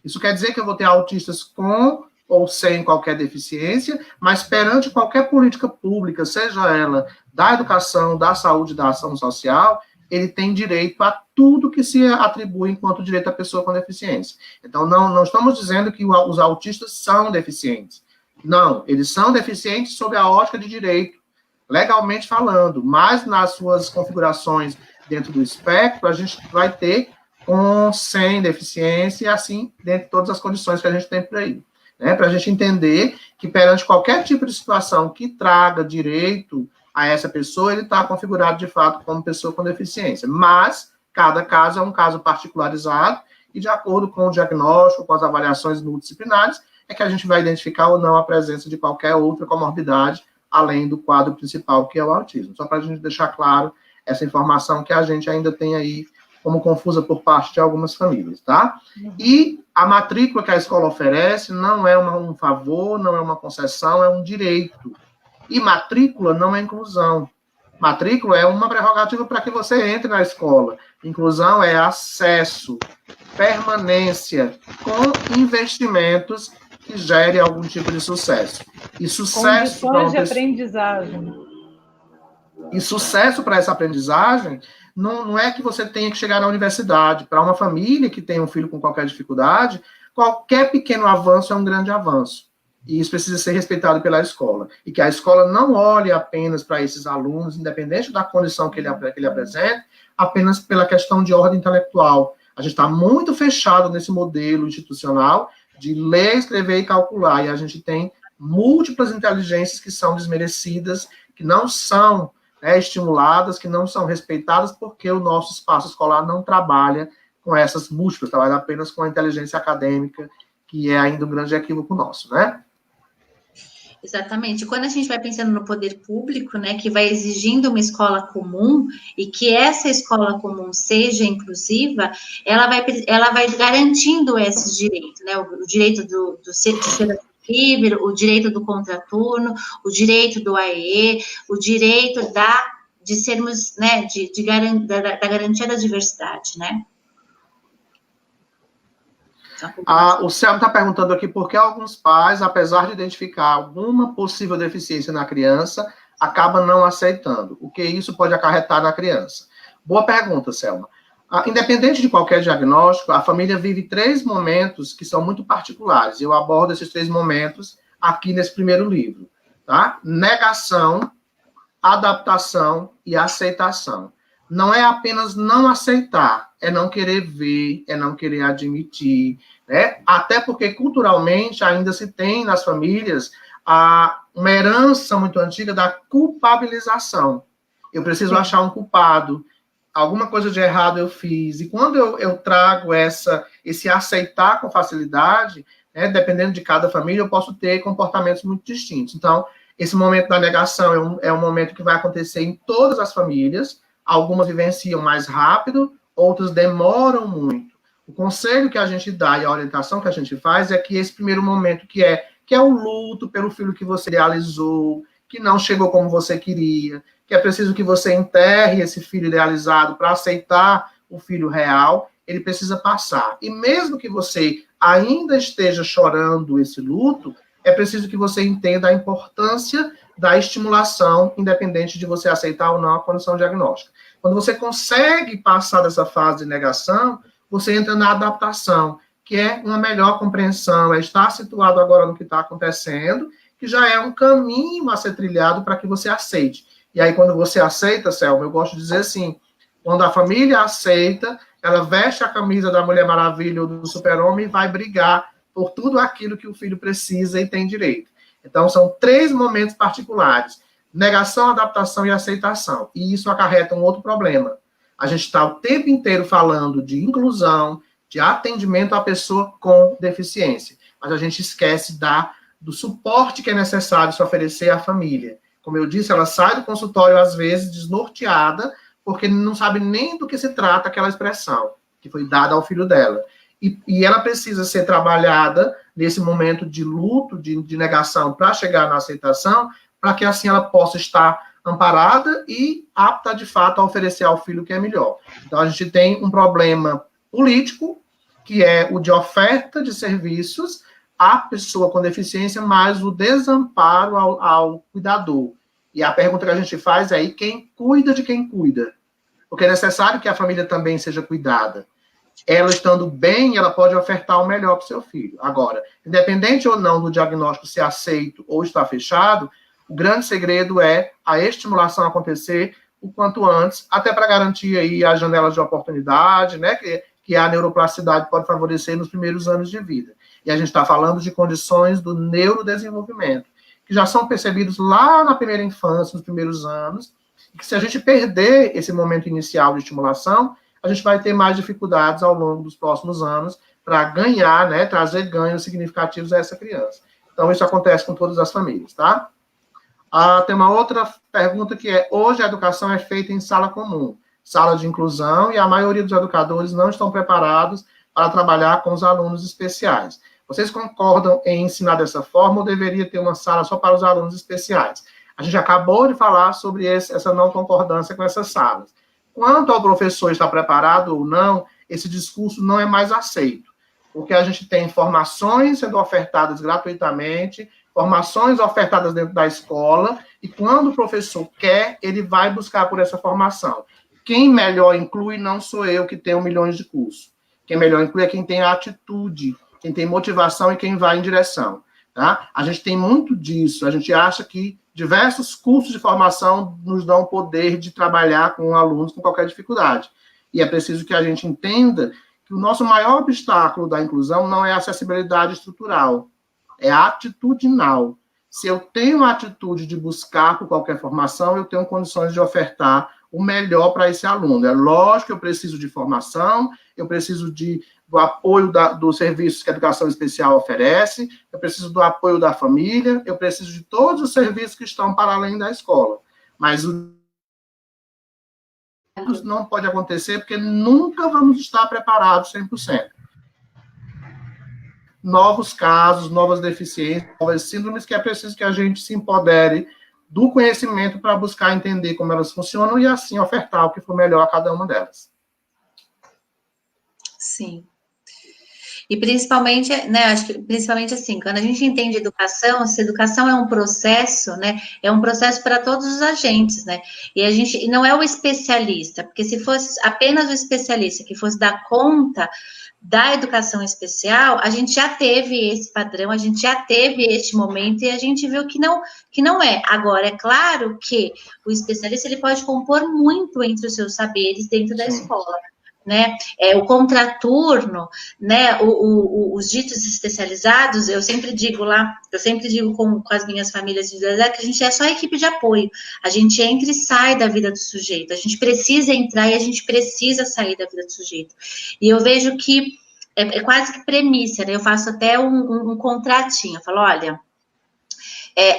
Isso quer dizer que eu vou ter autistas com ou sem qualquer deficiência, mas perante qualquer política pública, seja ela da educação, da saúde, da ação social, ele tem direito a tudo que se atribui enquanto direito à pessoa com deficiência. Então, não estamos dizendo que os autistas são deficientes. Não, eles são deficientes sob a ótica de direito, legalmente falando, mas nas suas configurações dentro do espectro, a gente vai ter com, sem deficiência, e assim, dentro de todas as condições que a gente tem por aí. Né? Para a gente entender que perante qualquer tipo de situação que traga direito a essa pessoa, ele está configurado, de fato, como pessoa com deficiência. Mas, cada caso é um caso particularizado, e de acordo com o diagnóstico, com as avaliações multidisciplinares, é que a gente vai identificar ou não a presença de qualquer outra comorbidade, além do quadro principal, que é o autismo. Só para a gente deixar claro essa informação que a gente ainda tem aí como confusa por parte de algumas famílias, tá? E a matrícula que a escola oferece não é um favor, não é uma concessão, é um direito. E matrícula não é inclusão. Matrícula é uma prerrogativa para que você entre na escola. Inclusão é acesso, permanência, com investimentos que gere algum tipo de sucesso. E sucesso condições de aprendizagem. E sucesso para essa aprendizagem não é que você tenha que chegar na universidade. Para uma família que tem um filho com qualquer dificuldade, qualquer pequeno avanço é um grande avanço. E isso precisa ser respeitado pela escola. E que a escola não olhe apenas para esses alunos, independente da condição que ele apresenta, apenas pela questão de ordem intelectual. A gente está muito fechado nesse modelo institucional de ler, escrever e calcular. E a gente tem múltiplas inteligências que são desmerecidas, que não são estimuladas, que não são respeitadas, porque o nosso espaço escolar não trabalha com essas múltiplas, trabalha apenas com a inteligência acadêmica, que é ainda um grande equívoco nosso, né? Exatamente. Quando a gente vai pensando no poder público, né, que vai exigindo uma escola comum e que essa escola comum seja inclusiva, ela vai garantindo esses direitos, né, o direito de ser livre, o direito do contraturno, o direito do AEE, o direito de sermos, né, da garantia da diversidade, né? O Celso está perguntando aqui por que alguns pais, apesar de identificar alguma possível deficiência na criança, acabam não aceitando. O que isso pode acarretar na criança? Boa pergunta, Selma. Independente de qualquer diagnóstico, a família vive 3 momentos que são muito particulares. Eu abordo esses 3 momentos aqui nesse primeiro livro. Tá? Negação, adaptação e aceitação. Não é apenas não aceitar, é não querer ver, é não querer admitir, né? Até porque culturalmente ainda se tem nas famílias uma herança muito antiga da culpabilização. Eu preciso achar um culpado, alguma coisa de errado eu fiz. E quando eu trago esse aceitar com facilidade, né, dependendo de cada família, eu posso ter comportamentos muito distintos. Então, esse momento da negação é um momento que vai acontecer em todas as famílias. Algumas vivenciam mais rápido, outras demoram muito. O conselho que a gente dá e a orientação que a gente faz é que esse primeiro momento que é o luto pelo filho que você idealizou, que não chegou como você queria, que é preciso que você enterre esse filho idealizado para aceitar o filho real, ele precisa passar. E mesmo que você ainda esteja chorando esse luto, é preciso que você entenda a importância da estimulação, independente de você aceitar ou não a condição diagnóstica. Quando você consegue passar dessa fase de negação, você entra na adaptação, que é uma melhor compreensão, é estar situado agora no que está acontecendo, que já é um caminho a ser trilhado para que você aceite. E aí, quando você aceita, Selma, eu gosto de dizer assim, quando a família aceita, ela veste a camisa da Mulher Maravilha ou do Super-Homem e vai brigar por tudo aquilo que o filho precisa e tem direito. Então, são 3 momentos particulares: negação, adaptação e aceitação. E isso acarreta um outro problema. A gente está o tempo inteiro falando de inclusão, de atendimento à pessoa com deficiência, mas a gente esquece do suporte que é necessário se oferecer à família. Como eu disse, ela sai do consultório, às vezes, desnorteada, porque não sabe nem do que se trata aquela expressão que foi dada ao filho dela. E ela precisa ser trabalhada nesse momento de luto, de negação, para chegar na aceitação, para que assim ela possa estar amparada e apta, de fato, a oferecer ao filho o que é melhor. Então, a gente tem um problema político, que é o de oferta de serviços à pessoa com deficiência, mas o desamparo ao cuidador. E a pergunta que a gente faz é: e quem cuida de quem cuida? Porque é necessário que a família também seja cuidada. Ela estando bem, ela pode ofertar o melhor para o seu filho. Agora, independente ou não do diagnóstico ser aceito ou estar fechado, o grande segredo é a estimulação acontecer o quanto antes, até para garantir aí as janelas de oportunidade, né, que a neuroplasticidade pode favorecer nos primeiros anos de vida. E a gente está falando de condições do neurodesenvolvimento, que já são percebidos lá na primeira infância, nos primeiros anos, e que se a gente perder esse momento inicial de estimulação, a gente vai ter mais dificuldades ao longo dos próximos anos para ganhar, né, trazer ganhos significativos a essa criança. Então, isso acontece com todas as famílias, tá? Tem uma outra pergunta que é: hoje a educação é feita em sala comum, sala de inclusão, e a maioria dos educadores não estão preparados para trabalhar com os alunos especiais. Vocês concordam em ensinar dessa forma ou deveria ter uma sala só para os alunos especiais? A gente acabou de falar sobre essa não concordância com essas salas. Quanto ao professor estar preparado ou não, esse discurso não é mais aceito, porque a gente tem formações sendo ofertadas gratuitamente, formações ofertadas dentro da escola, e quando o professor quer, ele vai buscar por essa formação. Quem melhor inclui não sou eu, que tenho milhões de cursos. Quem melhor inclui é quem tem atitude, quem tem motivação e quem vai em direção. Tá? A gente tem muito disso, a gente acha que diversos cursos de formação nos dão o poder de trabalhar com alunos com qualquer dificuldade. E é preciso que a gente entenda que o nosso maior obstáculo da inclusão não é a acessibilidade estrutural, é atitudinal. Se eu tenho a atitude de buscar por qualquer formação, eu tenho condições de ofertar o melhor para esse aluno. É lógico que eu preciso de formação, eu preciso do apoio dos serviços que a educação especial oferece, eu preciso do apoio da família, eu preciso de todos os serviços que estão para além da escola. Mas isso não pode acontecer porque nunca vamos estar preparados 100%. Novos casos, novas deficiências, novas síndromes, que é preciso que a gente se empodere do conhecimento para buscar entender como elas funcionam e assim ofertar o que for melhor a cada uma delas. Sim. E principalmente, né, acho que principalmente assim, quando a gente entende educação, se educação é um processo, né, é um processo para todos os agentes, né, e não é o especialista, porque se fosse apenas o especialista que fosse dar conta da educação especial, a gente já teve esse padrão, a gente já teve este momento e a gente viu que não é. Agora, é claro que o especialista ele pode compor muito entre os seus saberes dentro da escola, né? O contraturno, né? Os ditos especializados, eu sempre digo com as minhas famílias que a gente é só equipe de apoio. A gente entra e sai da vida do sujeito. A gente precisa entrar e a gente precisa sair da vida do sujeito. E eu vejo que é quase que premissa, né? Eu faço até um contratinho. Eu falo, olha,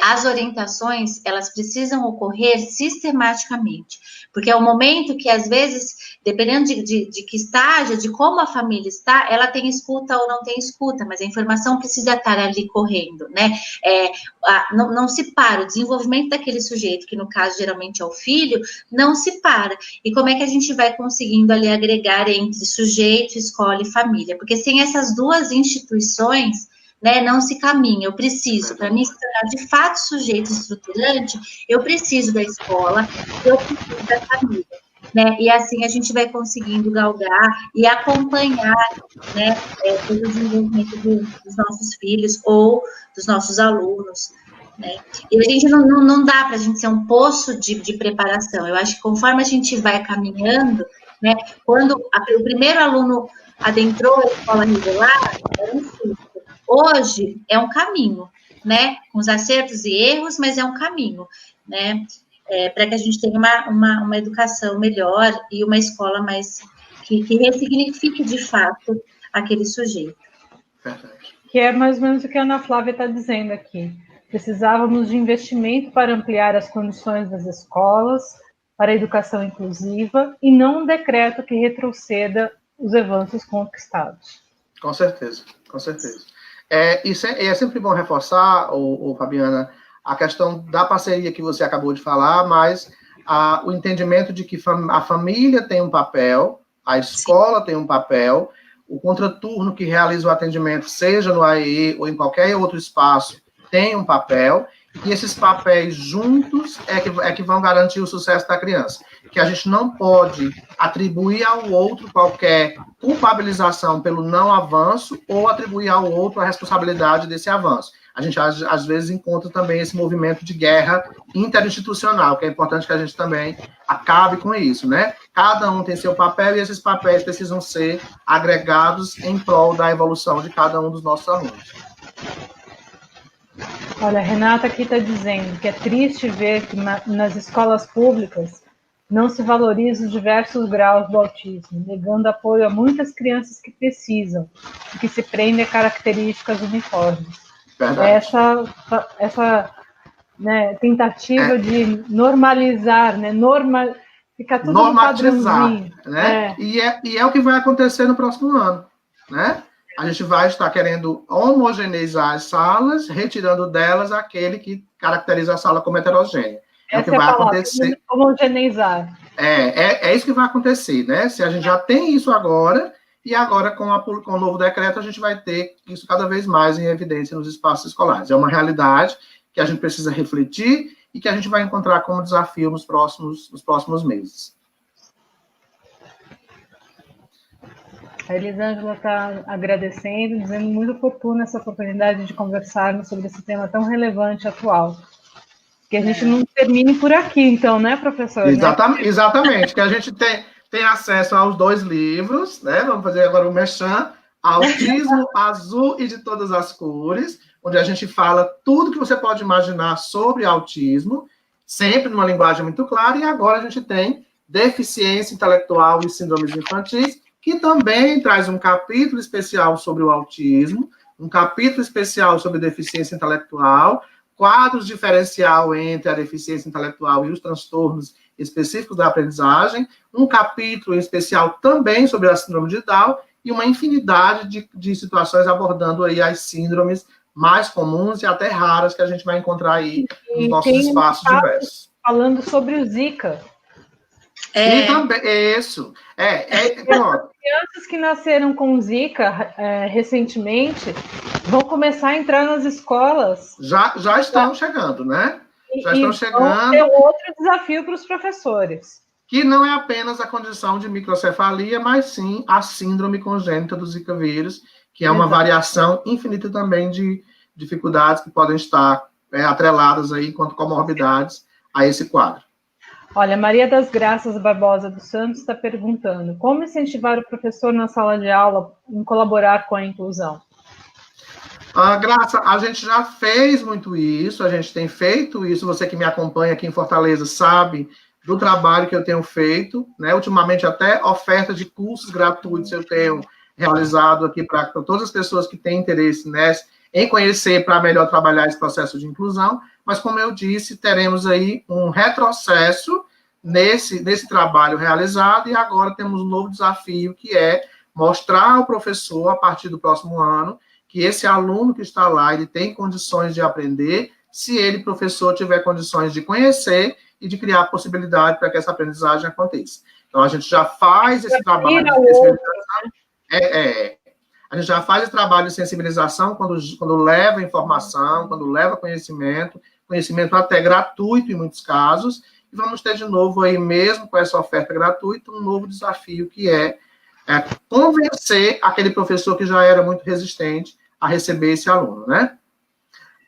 as orientações, elas precisam ocorrer sistematicamente, porque é o momento que, às vezes, dependendo de que estágio, de como a família está, ela tem escuta ou não tem escuta, mas a informação precisa estar ali correndo, né? Não se para, o desenvolvimento daquele sujeito, que no caso geralmente é o filho, não se para. E como é que a gente vai conseguindo ali agregar entre sujeito, escola e família? Porque sem essas duas instituições, né, não se caminha. Eu preciso, para mim se tornar de fato sujeito estruturante, eu preciso da escola, eu preciso da família. né? E assim a gente vai conseguindo galgar e acompanhar, né, o desenvolvimento dos nossos filhos ou dos nossos alunos, né? E a gente não dá para a gente ser um poço de preparação. Eu acho que conforme a gente vai caminhando, né, quando o primeiro aluno adentrou a escola regular, era um susto. Hoje é um caminho, né? Com os acertos e erros, mas é um caminho, né? Para que a gente tenha uma educação melhor e uma escola mais que ressignifique de fato aquele sujeito. Que é mais ou menos o que a Ana Flávia está dizendo aqui. Precisávamos de investimento para ampliar as condições das escolas, para a educação inclusiva, e não um decreto que retroceda os avanços conquistados. Com certeza, com certeza. É sempre bom reforçar, Fabiana, a questão da parceria que você acabou de falar, mas o entendimento de que a família tem um papel, a escola tem um papel, o contraturno que realiza o atendimento, seja no AE ou em qualquer outro espaço, tem um papel, e esses papéis juntos é que vão garantir o sucesso da criança. Que a gente não pode atribuir ao outro qualquer culpabilização pelo não avanço ou atribuir ao outro a responsabilidade desse avanço. A gente, às vezes, encontra também esse movimento de guerra interinstitucional, que é importante que a gente também acabe com isso, né? Cada um tem seu papel e esses papéis precisam ser agregados em prol da evolução de cada um dos nossos alunos. Olha, a Renata aqui está dizendo que é triste ver que nas escolas públicas não se valoriza os diversos graus do autismo, negando apoio a muitas crianças que precisam, e que se prendem a características uniformes. Essa né, tentativa de normalizar, né, ficar tudo normatizar, né? E é o que vai acontecer no próximo ano, né? A gente vai estar querendo homogeneizar as salas, retirando delas aquele que caracteriza a sala como heterogênea. É o que vai acontecer. Homogeneizar. É isso que vai acontecer, né? Se a gente já tem isso agora, e agora com o novo decreto a gente vai ter isso cada vez mais em evidência nos espaços escolares. É uma realidade que a gente precisa refletir e que a gente vai encontrar como desafio nos próximos meses. A Elisângela está agradecendo, dizendo muito oportuna essa oportunidade de conversarmos sobre esse tema tão relevante e atual. Que a gente não termine por aqui, então, né, professor? Exatamente, que a gente tem acesso aos 2 livros, né? Vamos fazer agora o merchan, Autismo Azul e de Todas as Cores, onde a gente fala tudo que você pode imaginar sobre autismo, sempre numa linguagem muito clara, e agora a gente tem Deficiência Intelectual e Síndromes Infantis, que também traz um capítulo especial sobre o autismo, um capítulo especial sobre deficiência intelectual, quadros diferencial entre a deficiência intelectual e os transtornos específicos da aprendizagem, um capítulo especial também sobre a síndrome de Down e uma infinidade de situações abordando aí as síndromes mais comuns e até raras que a gente vai encontrar aí nos nossos espaços diversos. Falando sobre o Zika. E também, isso. Pronto. Crianças que nasceram com Zika recentemente vão começar a entrar nas escolas. Já estão chegando, né? Já estão chegando. É outro desafio para os professores. Que não é apenas a condição de microcefalia, mas sim a síndrome congênita do Zika vírus, que é uma variação infinita também de dificuldades que podem estar atreladas aí enquanto comorbidades a esse quadro. Olha, Maria das Graças Barbosa dos Santos está perguntando: como incentivar o professor na sala de aula em colaborar com a inclusão? Graça, a gente já fez muito isso, a gente tem feito isso, você que me acompanha aqui em Fortaleza sabe do trabalho que eu tenho feito, né? Ultimamente até oferta de cursos gratuitos eu tenho realizado aqui para todas as pessoas que têm interesse, né, em conhecer para melhor trabalhar esse processo de inclusão, mas como eu disse, teremos aí um retrocesso nesse trabalho realizado e agora temos um novo desafio que é mostrar ao professor, a partir do próximo ano, que esse aluno que está lá, ele tem condições de aprender, se ele, professor, tiver condições de conhecer e de criar possibilidade para que essa aprendizagem aconteça. Então, a gente já faz esse trabalho de sensibilização. A gente já faz esse trabalho de sensibilização quando leva informação, quando leva conhecimento até gratuito em muitos casos, e vamos ter de novo aí, mesmo com essa oferta gratuita, um novo desafio que é convencer aquele professor que já era muito resistente a receber esse aluno, né?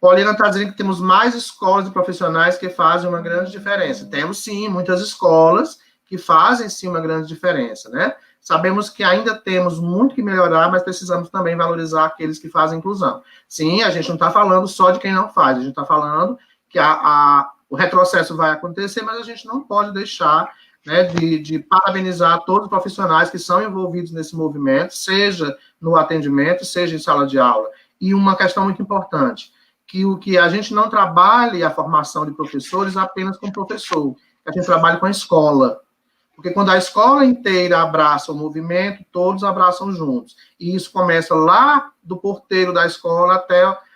Paulina está dizendo que temos mais escolas de profissionais que fazem uma grande diferença. Temos, sim, muitas escolas que fazem, sim, uma grande diferença, né? Sabemos que ainda temos muito que melhorar, mas precisamos também valorizar aqueles que fazem inclusão. Sim, a gente não está falando só de quem não faz, a gente está falando que o retrocesso vai acontecer, mas a gente não pode deixar, né, de parabenizar todos os profissionais que são envolvidos nesse movimento, seja no atendimento, seja em sala de aula. E uma questão muito importante, que a gente não trabalhe a formação de professores apenas com o professor, que a gente trabalhe com a escola. Porque quando a escola inteira abraça o movimento, todos abraçam juntos. E isso começa lá do porteiro da escola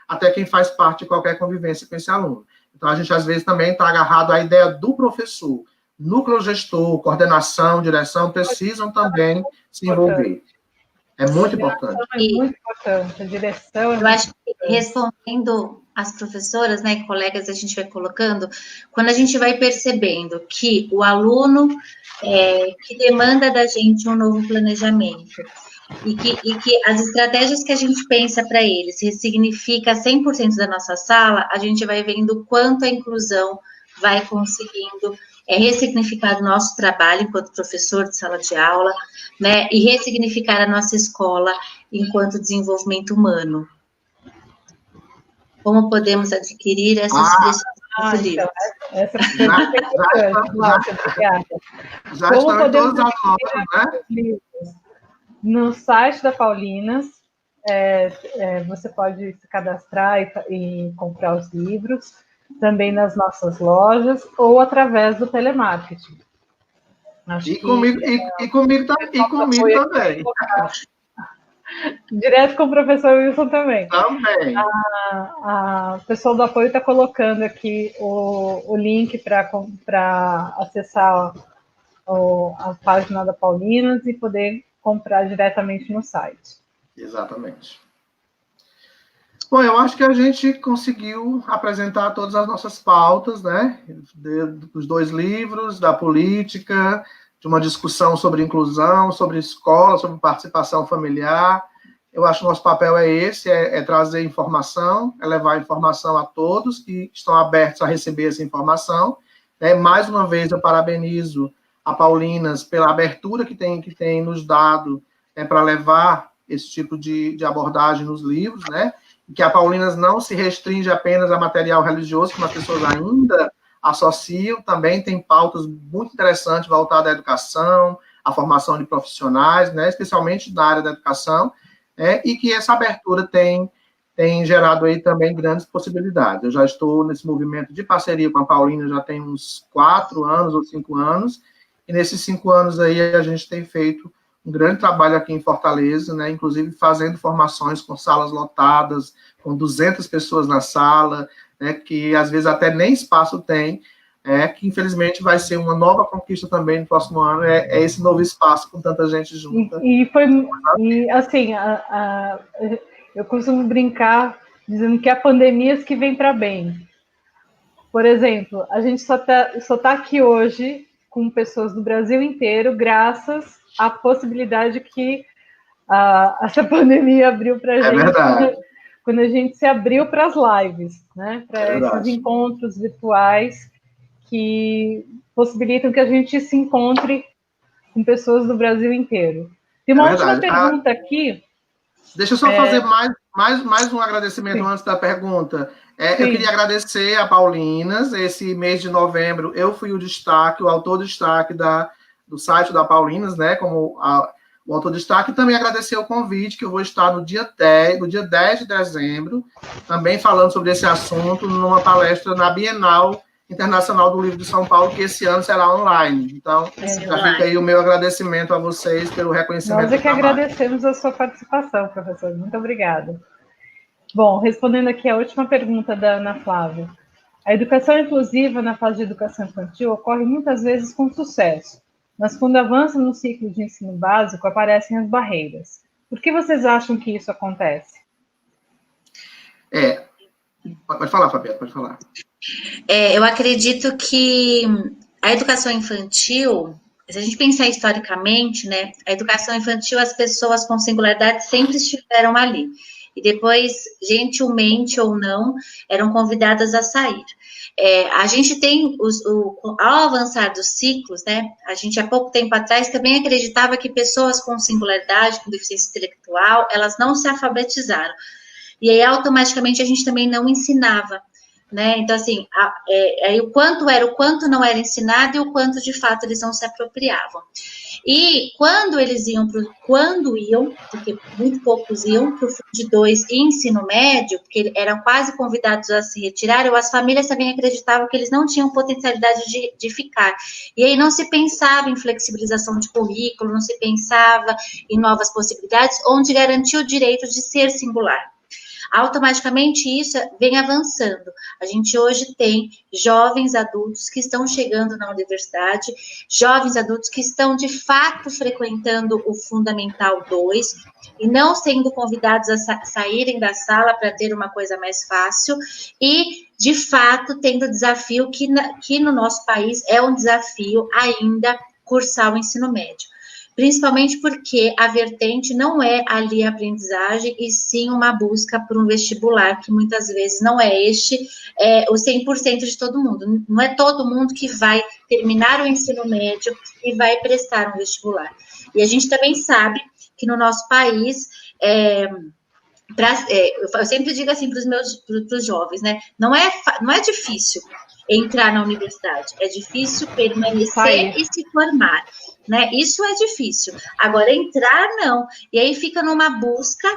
até quem faz parte de qualquer convivência com esse aluno. Então, a gente, às vezes, também está agarrado à ideia do professor. Núcleo gestor, coordenação, direção, precisam também se envolver. É muito importante. É muito importante. A direção é Eu acho que, respondendo as professoras, né, colegas, a gente vai colocando, quando a gente vai percebendo que o aluno que demanda da gente um novo planejamento e que as estratégias que a gente pensa para eles ressignifica 100% da nossa sala, a gente vai vendo o quanto a inclusão vai conseguindo ressignificar o nosso trabalho enquanto professor de sala de aula, né, e ressignificar a nossa escola enquanto desenvolvimento humano. Como podemos adquirir essas sugestões do livro? Então, essa pergunta é importante. Obrigada. Já estão em todas as notas, né? No site da Paulinas, você pode se cadastrar e comprar os livros, também nas nossas lojas, ou através do telemarketing. Comigo também. Direto com o professor Wilson também. Também. O pessoal do apoio está colocando aqui o link para acessar a página da Paulinas e poder comprar diretamente no site. Exatamente. Bom, eu acho que a gente conseguiu apresentar todas as nossas pautas, né? Dos 2 livros, da política, de uma discussão sobre inclusão, sobre escola, sobre participação familiar. Eu acho que o nosso papel é esse, é trazer informação, é levar informação a todos que estão abertos a receber essa informação. Mais uma vez, eu parabenizo a Paulinas pela abertura que tem nos dado para levar esse tipo de abordagem nos livros, né? Que a Paulinas não se restringe apenas a material religioso, como as pessoas ainda associam, também tem pautas muito interessantes voltadas à educação, à formação de profissionais, né, especialmente na área da educação, e que essa abertura tem gerado aí também grandes possibilidades. Eu já estou nesse movimento de parceria com a Paulina já tem uns 4 anos ou 5 anos, e nesses 5 anos aí a gente tem feito um grande trabalho aqui em Fortaleza, né, inclusive fazendo formações com salas lotadas, com 200 pessoas na sala, né, que às vezes até nem espaço tem, que infelizmente vai ser uma nova conquista também no próximo ano, é esse novo espaço com tanta gente junta. E assim, eu costumo brincar dizendo que a pandemia é que vem para bem. Por exemplo, a gente só tá aqui hoje com pessoas do Brasil inteiro, graças à possibilidade que essa pandemia abriu para a gente. Verdade. Quando a gente se abriu para as lives, né? Para esses encontros virtuais que possibilitam que a gente se encontre com pessoas do Brasil inteiro. Tem uma última pergunta aqui. Deixa eu só fazer mais um agradecimento antes da pergunta. Eu queria agradecer a Paulinas. Esse mês de novembro, eu fui o autor destaque do site da Paulinas, né? Como o autor destaque. E também agradecer o convite, que eu vou estar no dia 10 de dezembro, também falando sobre esse assunto, numa palestra na Bienal Internacional do Livro de São Paulo, que esse ano será online. Então, já fica aí o meu agradecimento a vocês pelo reconhecimento. Nós é que agradecemos a sua participação, professor. Muito obrigada. Bom, respondendo aqui a última pergunta da Ana Flávia. A educação inclusiva na fase de educação infantil ocorre muitas vezes com sucesso, mas quando avança no ciclo de ensino básico, aparecem as barreiras. Por que vocês acham que isso acontece? Pode falar, Fabiana, pode falar. Eu acredito que A educação infantil, se a gente pensar historicamente, né, a educação infantil, as pessoas com singularidade sempre estiveram ali. E depois, gentilmente ou não, eram convidadas a sair. A gente tem, ao avançar dos ciclos, né, a gente há pouco tempo atrás também acreditava que pessoas com singularidade, com deficiência intelectual, elas não se alfabetizaram. E aí, automaticamente, a gente também não ensinava. Né? Então, assim, o quanto não era ensinado e o quanto, de fato, eles não se apropriavam. E quando iam, porque muito poucos iam, para o Fundo 2 e ensino médio, porque eram quase convidados a se retirar, as famílias também acreditavam que eles não tinham potencialidade de ficar. E aí não se pensava em flexibilização de currículo, não se pensava em novas possibilidades, onde garantia o direito de ser singular. Automaticamente isso vem avançando. A gente hoje tem jovens adultos que estão chegando na universidade, jovens adultos que estão de fato frequentando o Fundamental 2 e não sendo convidados a saírem da sala para ter uma coisa mais fácil e, de fato, tendo desafio que no nosso país é um desafio ainda cursar o ensino médio. Principalmente porque a vertente não é ali a aprendizagem, e sim uma busca por um vestibular, que muitas vezes não é o 100% de todo mundo. Não é todo mundo que vai terminar o ensino médio e vai prestar um vestibular. E a gente também sabe que no nosso país, eu sempre digo assim para os jovens, né? Não é difícil entrar na universidade, é difícil permanecer e se formar. Né? Isso é difícil. Agora, entrar, não. E aí fica numa busca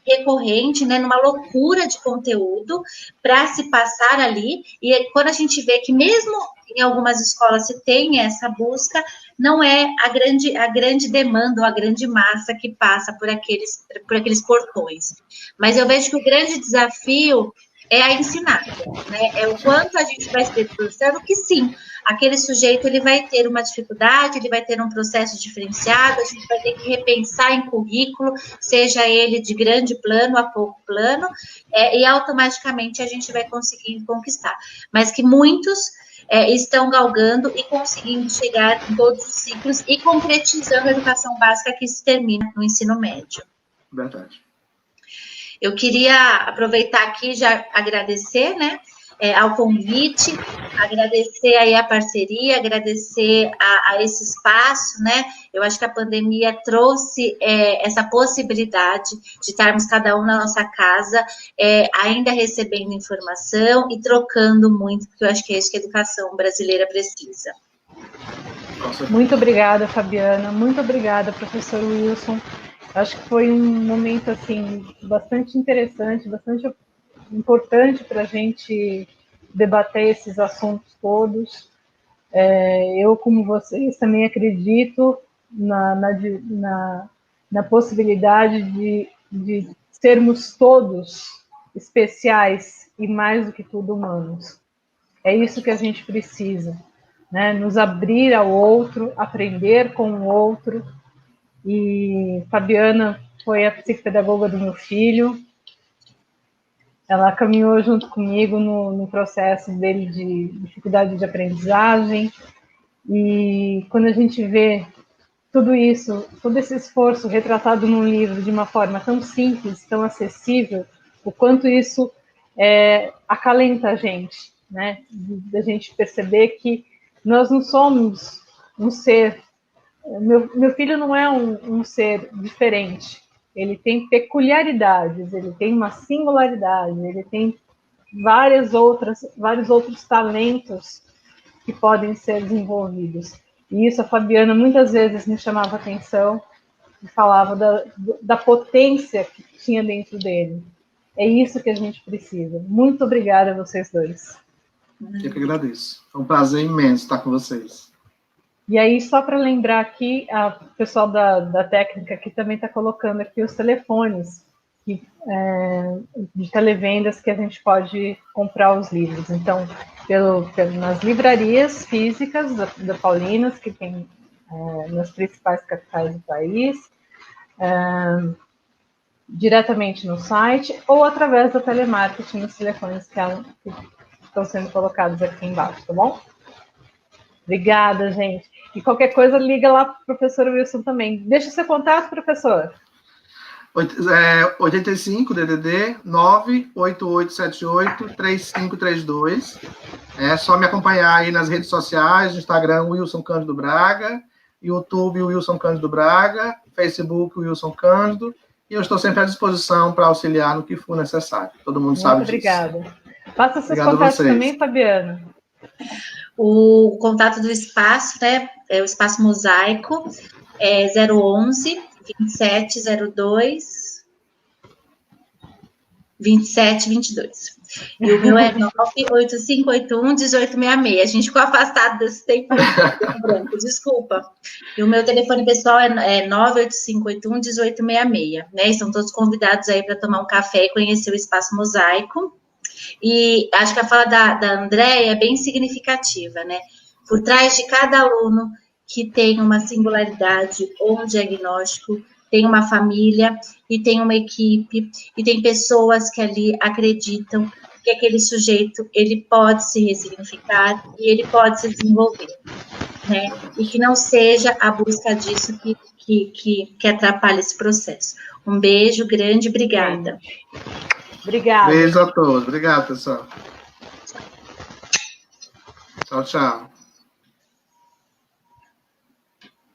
recorrente, né? Numa loucura de conteúdo para se passar ali. E aí, quando a gente vê que mesmo em algumas escolas se tem essa busca, não é a grande demanda ou a grande massa que passa por aqueles portões. Mas eu vejo que o grande desafio é a ensinar, né? É o quanto a gente vai ser professor, que sim, aquele sujeito ele vai ter uma dificuldade, ele vai ter um processo diferenciado, a gente vai ter que repensar em currículo, seja ele de grande plano a pouco plano, e automaticamente a gente vai conseguir conquistar. Mas que muitos estão galgando e conseguindo chegar em todos os ciclos e concretizando a educação básica que se termina no ensino médio. Verdade. Eu queria aproveitar aqui e já agradecer, né, ao convite, agradecer aí a parceria, agradecer a esse espaço, né? Eu acho que a pandemia trouxe essa possibilidade de estarmos cada um na nossa casa, ainda recebendo informação e trocando muito, porque eu acho que é isso que a educação brasileira precisa. Muito obrigada, Fabiana. Muito obrigada, professor Wilson. Acho que foi um momento, assim, bastante interessante, bastante importante para a gente debater esses assuntos todos. Eu, como vocês, também acredito na possibilidade de sermos todos especiais e, mais do que tudo, humanos. É isso que a gente precisa, né? Nos abrir ao outro, aprender com o outro. E Fabiana foi a psicopedagoga do meu filho. Ela caminhou junto comigo no processo dele de dificuldade de aprendizagem. E quando a gente vê tudo isso, todo esse esforço retratado num livro de uma forma tão simples, tão acessível, o quanto isso acalenta a gente, né? Da gente perceber que nós não somos um ser. Meu filho não é um ser diferente. Ele tem peculiaridades, ele tem uma singularidade, ele tem vários outros talentos que podem ser desenvolvidos. E isso a Fabiana muitas vezes me chamava atenção e falava da potência que tinha dentro dele. É isso que a gente precisa. Muito obrigada a vocês dois. Eu que agradeço. Foi um prazer imenso estar com vocês. E aí, só para lembrar aqui, o pessoal da técnica aqui também está colocando aqui os telefones de televendas que a gente pode comprar os livros. Então, nas livrarias físicas da Paulinas, que tem nas principais capitais do país, diretamente no site, ou através da telemarketing nos telefones que estão sendo colocados aqui embaixo, tá bom? Obrigada, gente. E qualquer coisa, liga lá para o professor Wilson também. Deixa seu contato, professor. 85 DDD 98878 3532. É só me acompanhar aí nas redes sociais, Instagram Wilson Cândido Braga, YouTube Wilson Cândido Braga, Facebook Wilson Cândido, e eu estou sempre à disposição para auxiliar no que for necessário. Todo mundo sabe disso. Obrigada. Passa seus contatos também, Fabiana. O contato do espaço, né, é o Espaço Mosaico, é 011 2702 2722. E o meu é 98581 1866. A gente ficou afastado desse tempo branco, desculpa. E o meu telefone pessoal é 98581 1866. Né? Estão todos convidados aí para tomar um café e conhecer o Espaço Mosaico. E acho que a fala da Andréia é bem significativa, né? Por trás de cada aluno que tem uma singularidade ou um diagnóstico, tem uma família e tem uma equipe e tem pessoas que ali acreditam que aquele sujeito, ele pode se ressignificar e ele pode se desenvolver, né? E que não seja a busca disso que atrapalha esse processo. Um beijo grande, obrigada. Obrigada. Beijo a todos. Obrigado, pessoal. Tchau, tchau.